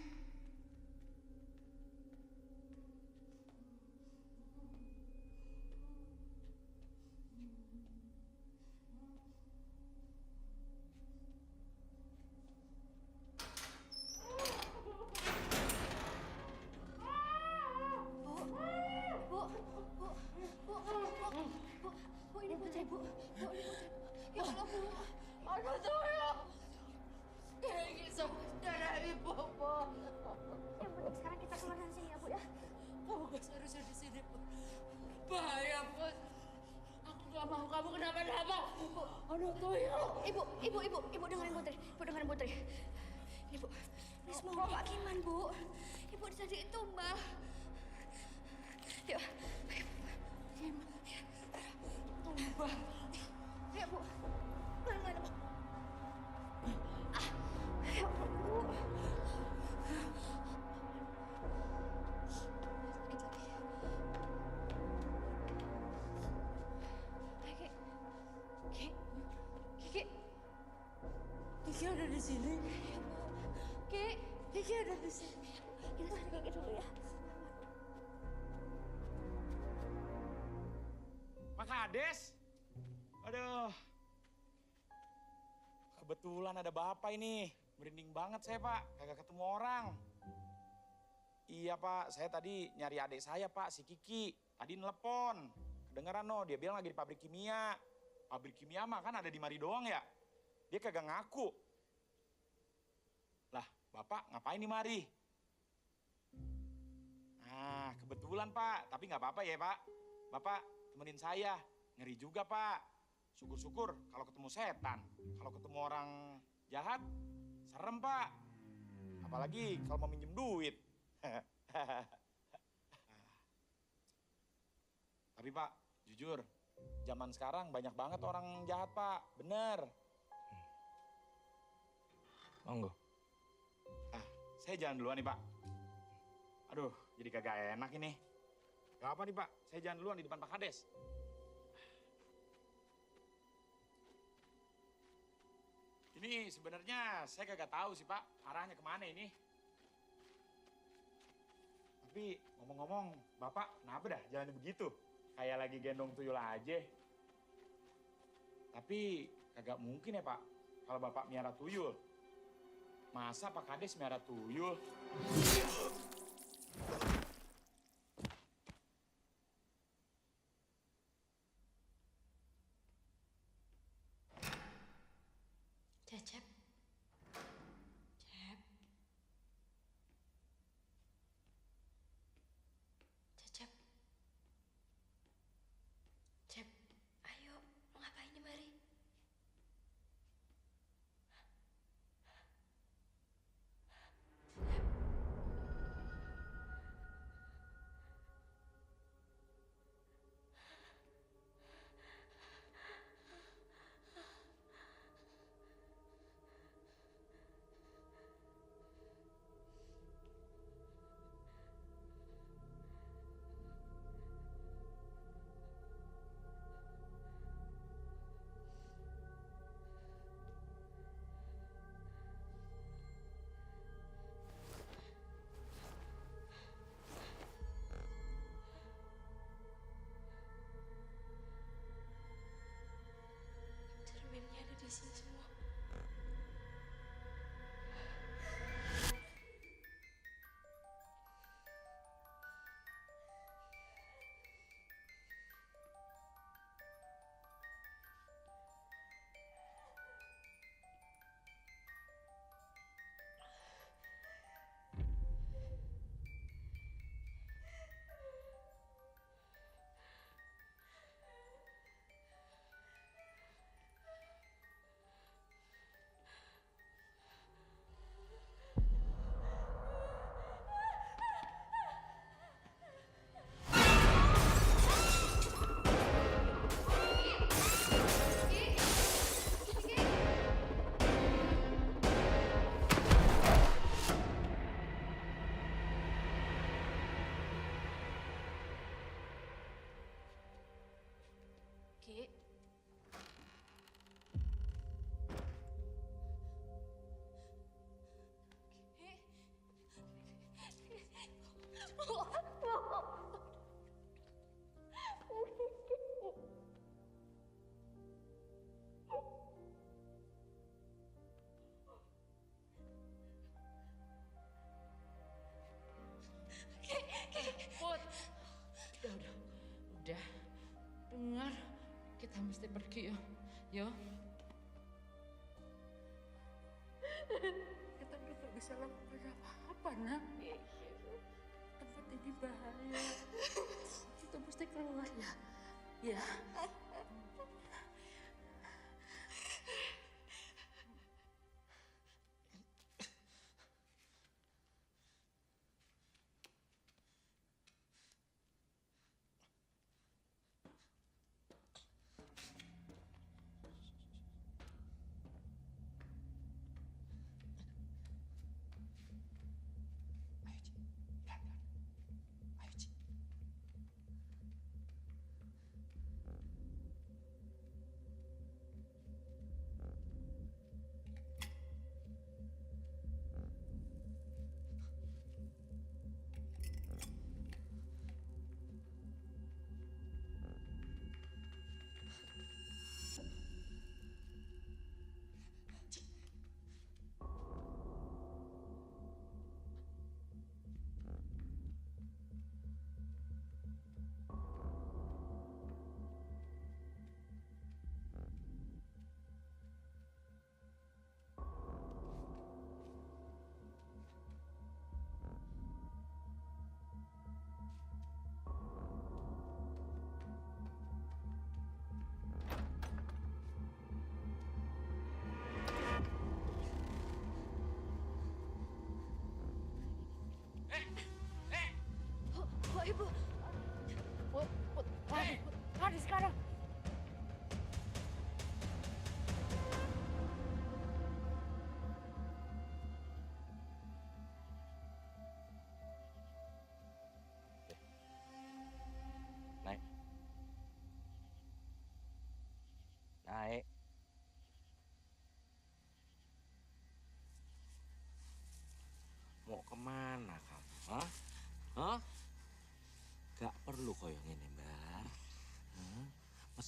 F: Bu, ini Putri, Bu. Bu, ini Putri. Ya Allah, Bu. Aduh, tuyul. Ini saudara ibu, Bu. Yang penting sekarang kita keluar dari sini ya, Bu ya.
H: Kamu gak seharusnya di sini, Bu. Bahaya, Bu. Aku gak mau kamu kenapa-napa.
F: Bu.
H: Aduh, tuyul.
F: Ibu dengerin Putri. Ibu dengerin Putri. Ini, Bu. Ini semua Pak Kiman, Bu. Ibu Bukan tadi itu, Mbak. Yuk, ayo, tolong, Mbak. Ayo, Bu. Mana, Bu? Ayo, Bu.
G: Kiki ada di sini. Kiki ada di sini.
F: Kita cari Kiki dulu ya.
J: Pak Kades. Aduh. Kebetulan ada Bapak ini. Merinding banget saya, Pak. Kagak ketemu orang. Iya, Pak. Saya tadi nyari adik saya, Pak. Si Kiki. Tadi nelepon. Kedengeran no, dia bilang lagi di pabrik kimia. Pabrik kimia mah kan ada di mari doang ya. Dia kagak ngaku. Lah, Bapak ngapain di mari? Nah, kebetulan, Pak. Tapi nggak apa-apa ya, Pak. Bapak temenin saya. Ngeri juga, Pak. Syukur-syukur kalau ketemu setan. Kalau ketemu orang jahat, serem, Pak. Apalagi kalau mau minjem duit. Tapi, Pak, jujur, zaman sekarang banyak banget orang jahat, Pak. Bener.
D: Monggo.
J: Saya jalan duluan nih, Pak. Aduh, jadi kagak enak ini. Gak apa nih, Pak. Saya jalan duluan di depan Pak Kades. Ini sebenarnya saya kagak tahu sih, Pak. Arahnya kemana ini. Tapi ngomong-ngomong, Bapak kenapa dah jalan begitu? Kayak lagi gendong tuyul aja. Tapi kagak mungkin ya, Pak. Kalau Bapak miara tuyul. Masa Pak Kades miara tuyul?
I: Cecep. Cep. Cecep. Cep, ayo. Mau ngapain di mari? Cerminnya ada di sini semua. Ki. Put. Udah. Dengar. Kita mesti pergi ya. Yo.
G: Kita udah gak bisa lakukan apa-apa, nak. Tempat ini bahaya. Kita mesti keluar ya. Ya.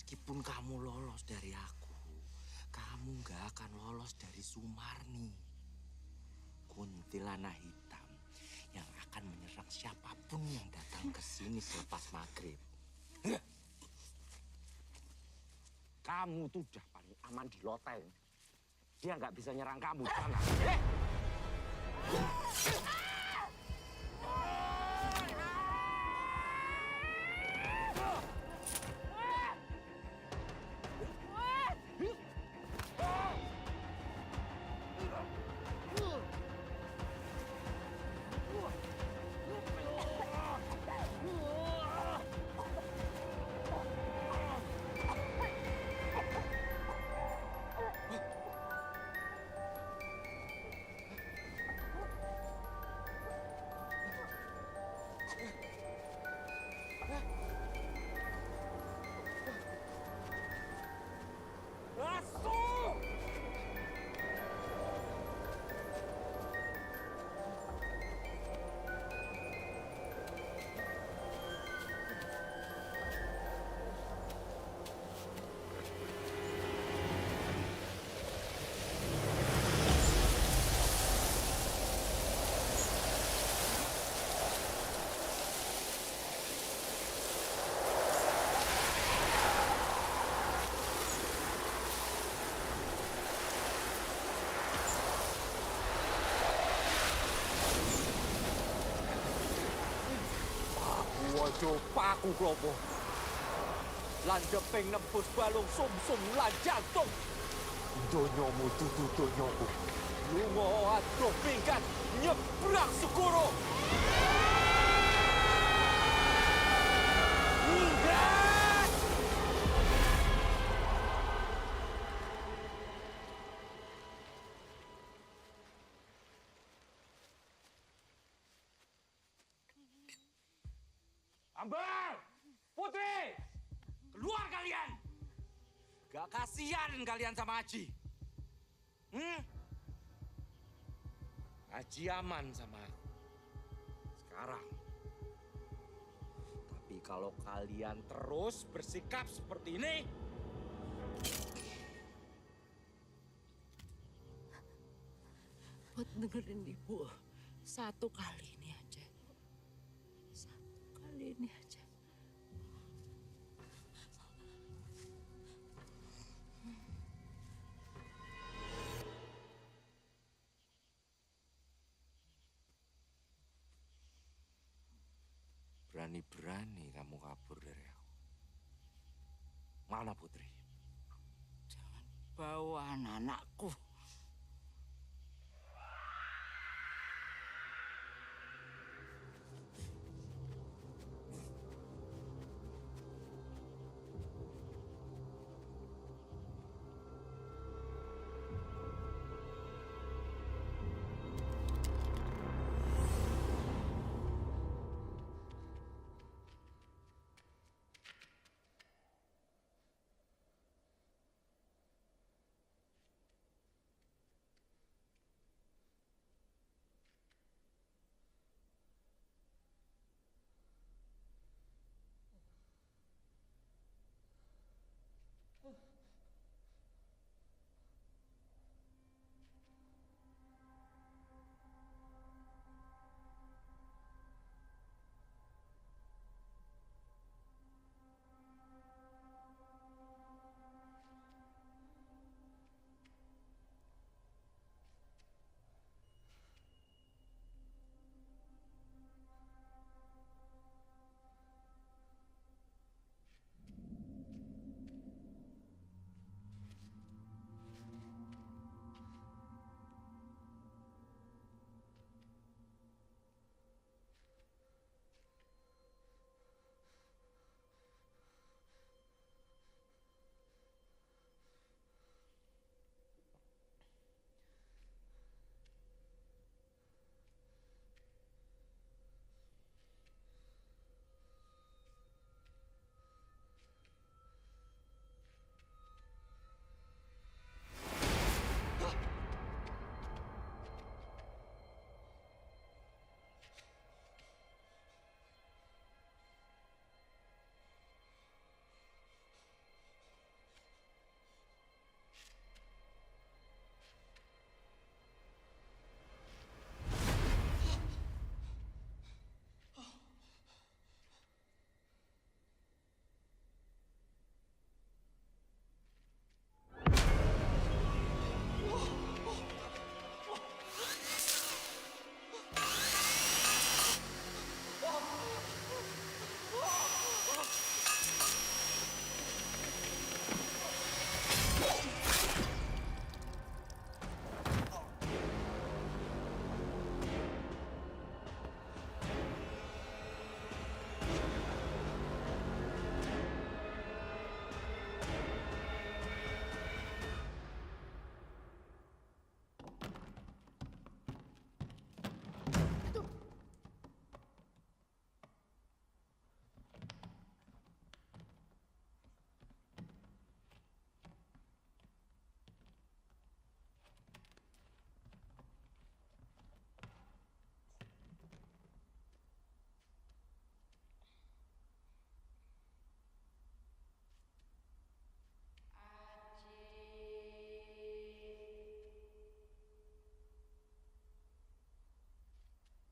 D: Meskipun kamu lolos dari aku, kamu gak akan lolos dari Sumarni. Kuntilanak hitam yang akan menyerang siapapun yang datang ke sini selepas maghrib. Kamu tuh udah paling aman di loteng. Dia nggak bisa nyerang kamu di sana. Wajo paku klopo. Lan jeping nembus balung sumsum lan jantung. Donyomu dudu donyoku. Lunga adoh pingkat nyebrang segoro. Ambar! Putri! Keluar kalian! Gak kasihan kalian sama Aji. Aji aman sama aku. Sekarang. Tapi kalau kalian terus bersikap seperti ini,
H: Buat dengerin ibu satu kali ini aja. Satu kali ini aja.
D: berani-berani kamu kabur dari aku. Mana Putri?
H: Jangan bawa anak-anakku.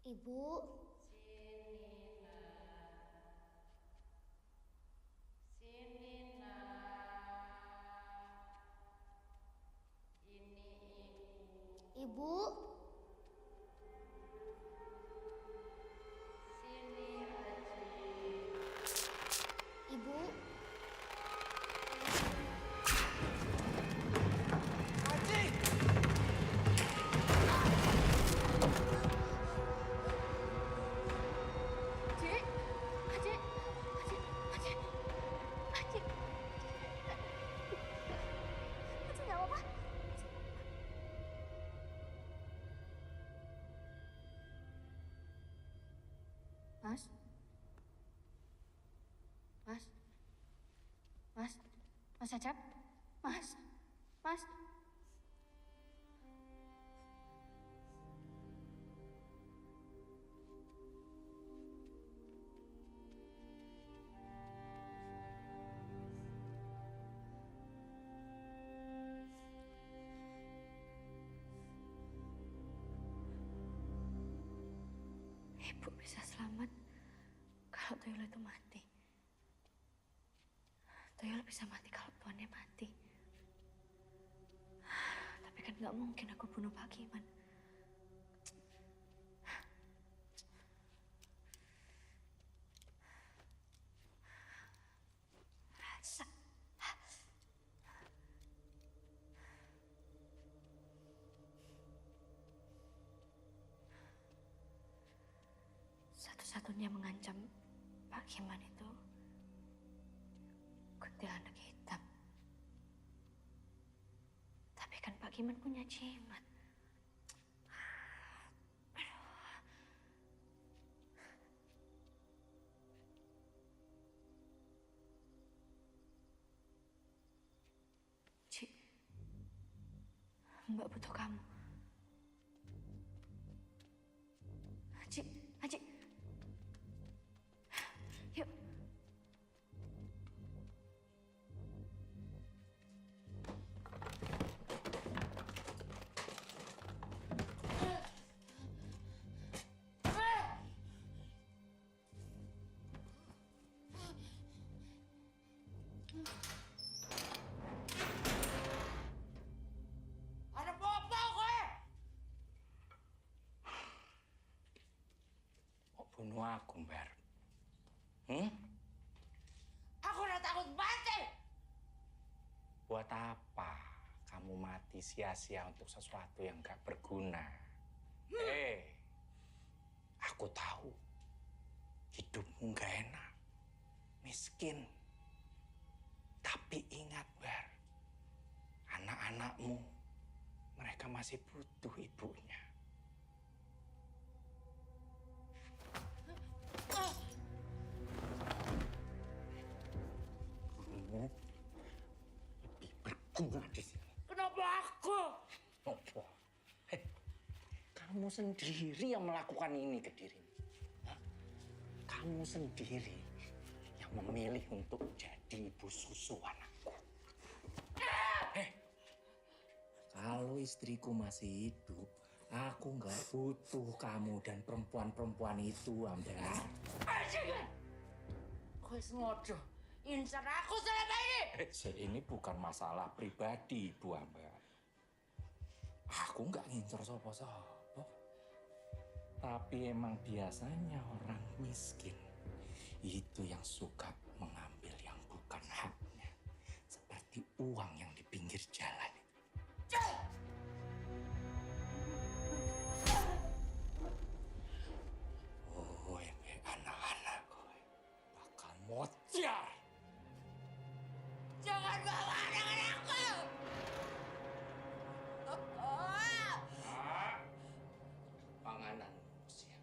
F: Ibu. Ibu. Ibu.
I: Mas? Mas? Mas? Mas Cecep? Mas? Mas? Ibu bisa selamat kalau Tuyul itu mati. Tuyul bisa mati kalau tuannya mati. Tapi kan nggak mungkin aku bunuh Pak Kiman. Satu-satunya mengancam Pak Kiman itu kuntilanak hitam. Tapi kan Pak Kiman punya jimat. Ci, Mbak butuh kamu. Ci, Haji. Yuk.
H: Ada apa kowe?
E: Kok bunuh aku, Mbar?
H: Aku udah takut mati.
E: Buat apa kamu mati sia-sia untuk sesuatu yang gak berguna? Aku tahu hidupmu gak enak, miskin. Tapi ingat, Bar, anak-anakmu, mereka masih butuh ibunya. Kamu lebih berguna di sini.
H: Kenapa aku?
E: Apa? Kamu sendiri yang melakukan ini ke dirimu. Hah? Kamu sendiri yang memilih untuk jadi ibu susu anakku. Kalau istriku masih hidup, aku nggak butuh kamu dan perempuan-perempuan itu, Ambar.
H: Jangan! Kowe sengaja incar aku selama ini.
E: Ini bukan masalah pribadi, Bu Ambar. Aku nggak ngincer sopo-sopo. Tapi emang biasanya orang miskin itu yang suka mengambil yang bukan haknya. Seperti uang yang di pinggir jalan. Oh, anak-anak gue bakal mocar.
H: Jangan bawa anak-anakku.
E: Panganan siap.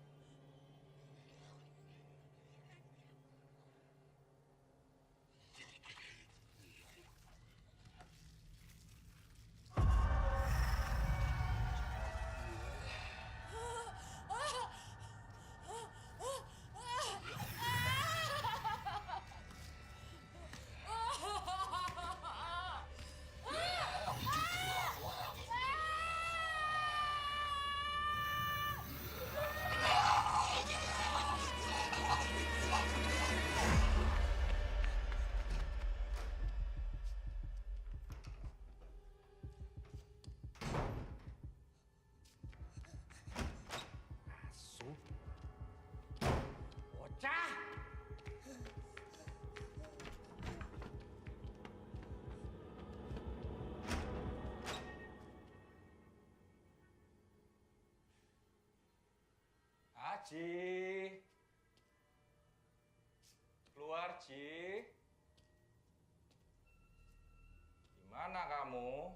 D: Ji. Keluar, Ji. Di mana kamu?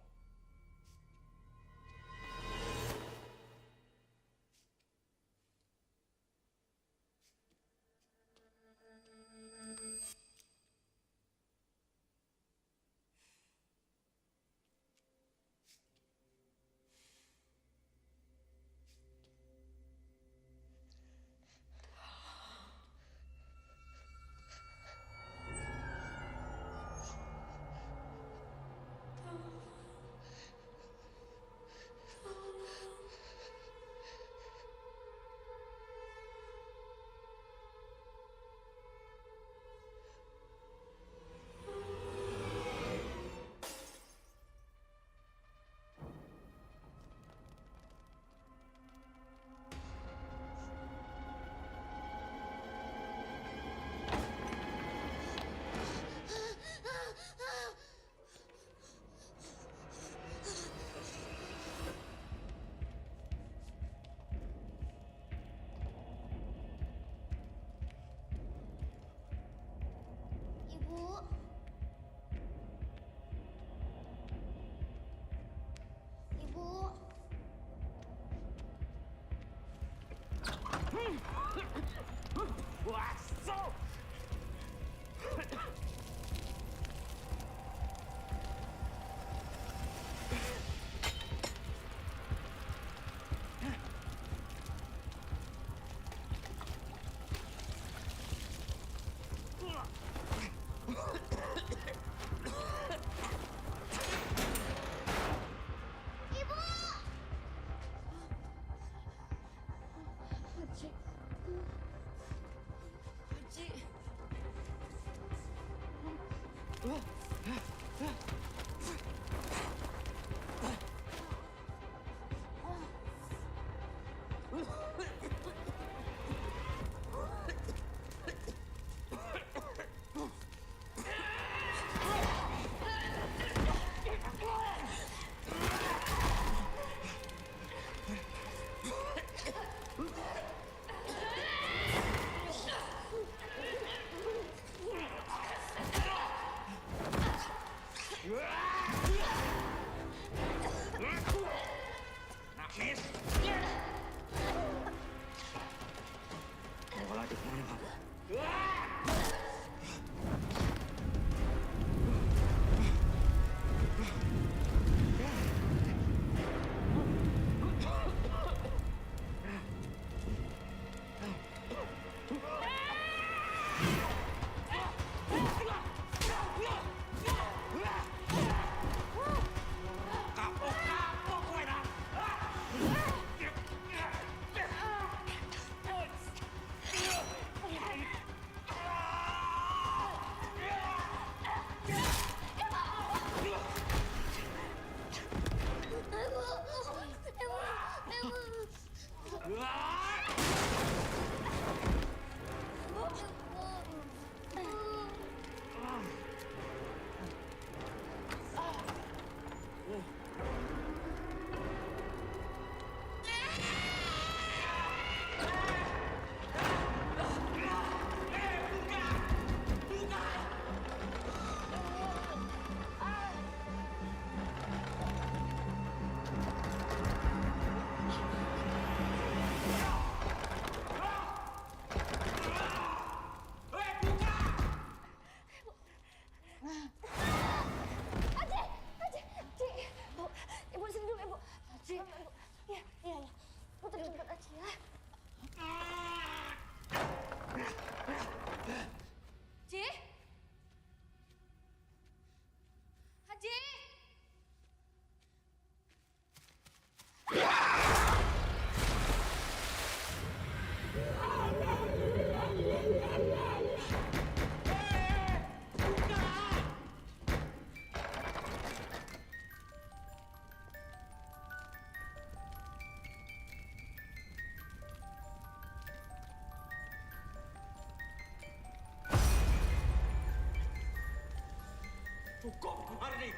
D: Cukup, Marni.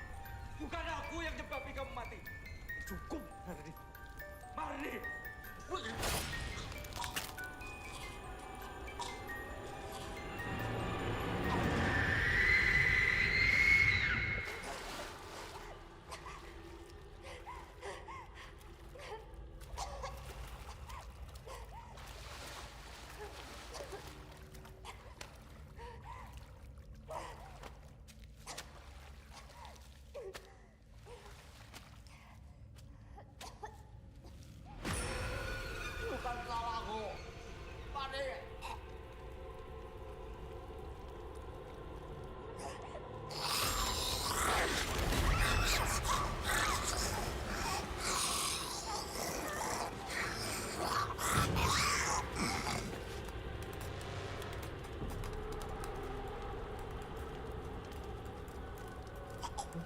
D: Bukan aku yang nyebabin kamu mati. Cukup, Marni. Marni.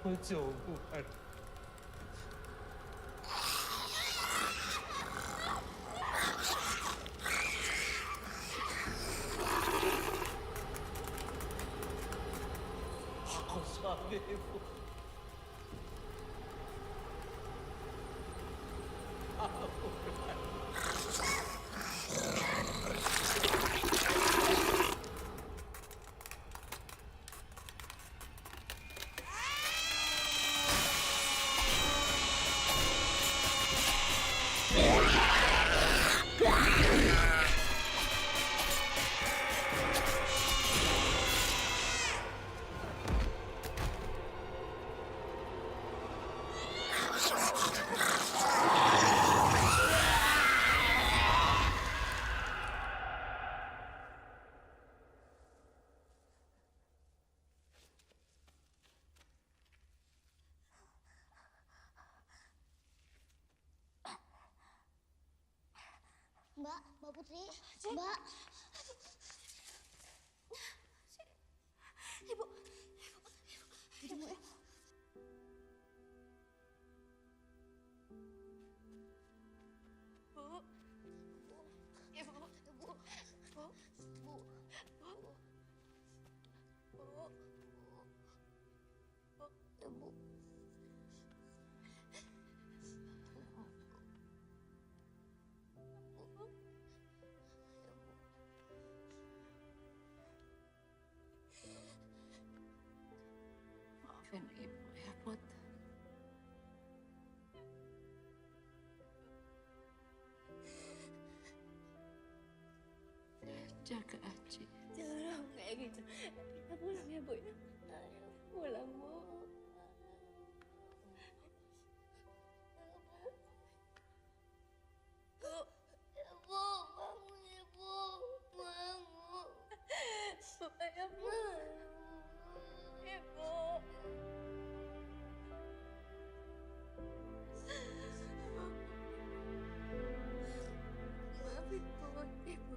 D: 我救不完。Aku suamimu.
F: Mbak Putri, Mbak. Ibu. Ibu. Bu. Ibu. Bu. Bu. Bu. Bu. Bu.
G: Maafin ibu ya, Put. Jaga Aci.
I: Jangan kayak gitu. Kita pulang ya, Bu. Ayo pulang, Bu.
F: Ibu, bangun ibu, bangun.
I: Ayo, Bu. Ibu. Maafin Put, Ibu.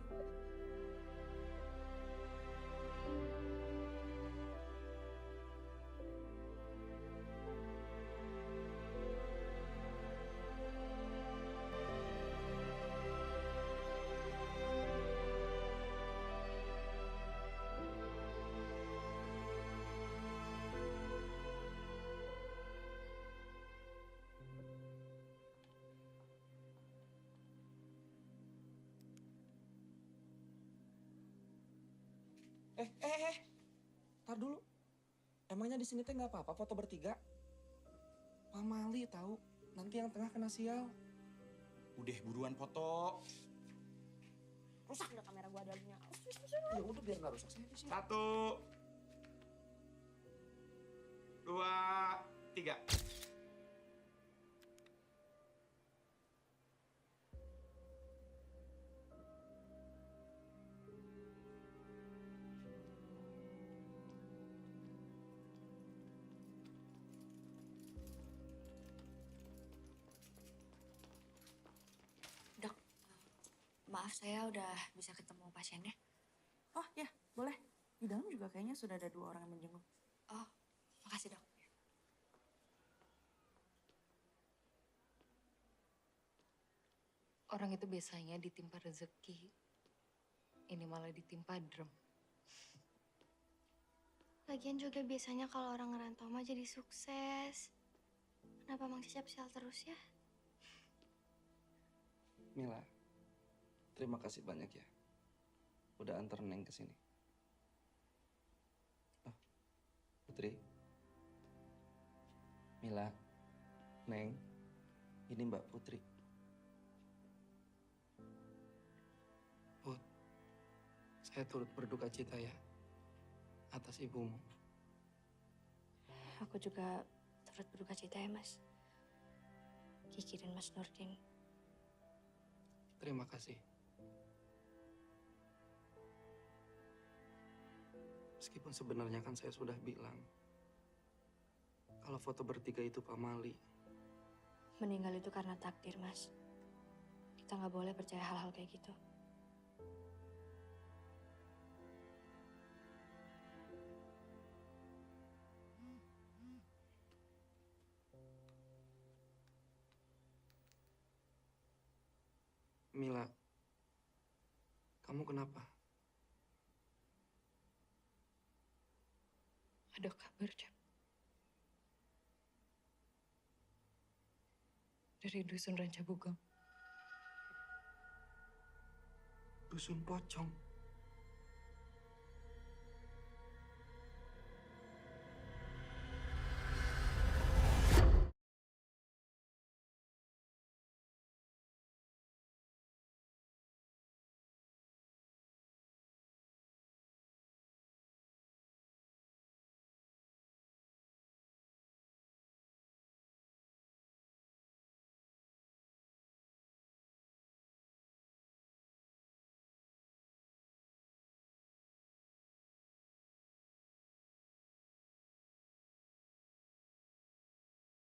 K: Tar dulu. Emangnya di sini teh nggak apa-apa foto bertiga? Pamali tahu. Nanti yang tengah kena sial.
J: Udah buruan foto.
I: Rusak udah kamera gua dalamnya.
K: Ya udah biar nggak rusak saya di sini.
J: 1, 2, 3.
N: Dok, maaf saya udah bisa ketemu pasiennya.
G: Oh ya, boleh. Di dalam juga kayaknya sudah ada 2 orang yang menjenguk.
N: Oh, makasih dok.
O: Orang itu biasanya ditimpa rezeki. Ini malah ditimpa drum.
I: Lagian juga biasanya kalau orang ngerantau mah jadi sukses. Kenapa Mang Cicap sial terus ya?
K: Mila, terima kasih banyak ya. Udah antar Neng ke sini. Oh, Putri. Mila, Neng, ini Mbak Putri.
M: Put, saya turut berduka cita ya atas ibumu.
N: Aku juga turut berduka cita ya mas. Kiki dan Mas Nurdin.
M: Terima kasih.
K: Meskipun sebenarnya kan saya sudah bilang kalau foto bertiga itu Pak Mali.
N: Meninggal itu karena takdir, Mas. Kita nggak boleh percaya hal-hal kayak gitu.
K: Mila, kamu kenapa?
O: Ada kabar, Cap. Dari Dusun Ranca Bugong.
K: Dusun Pocong.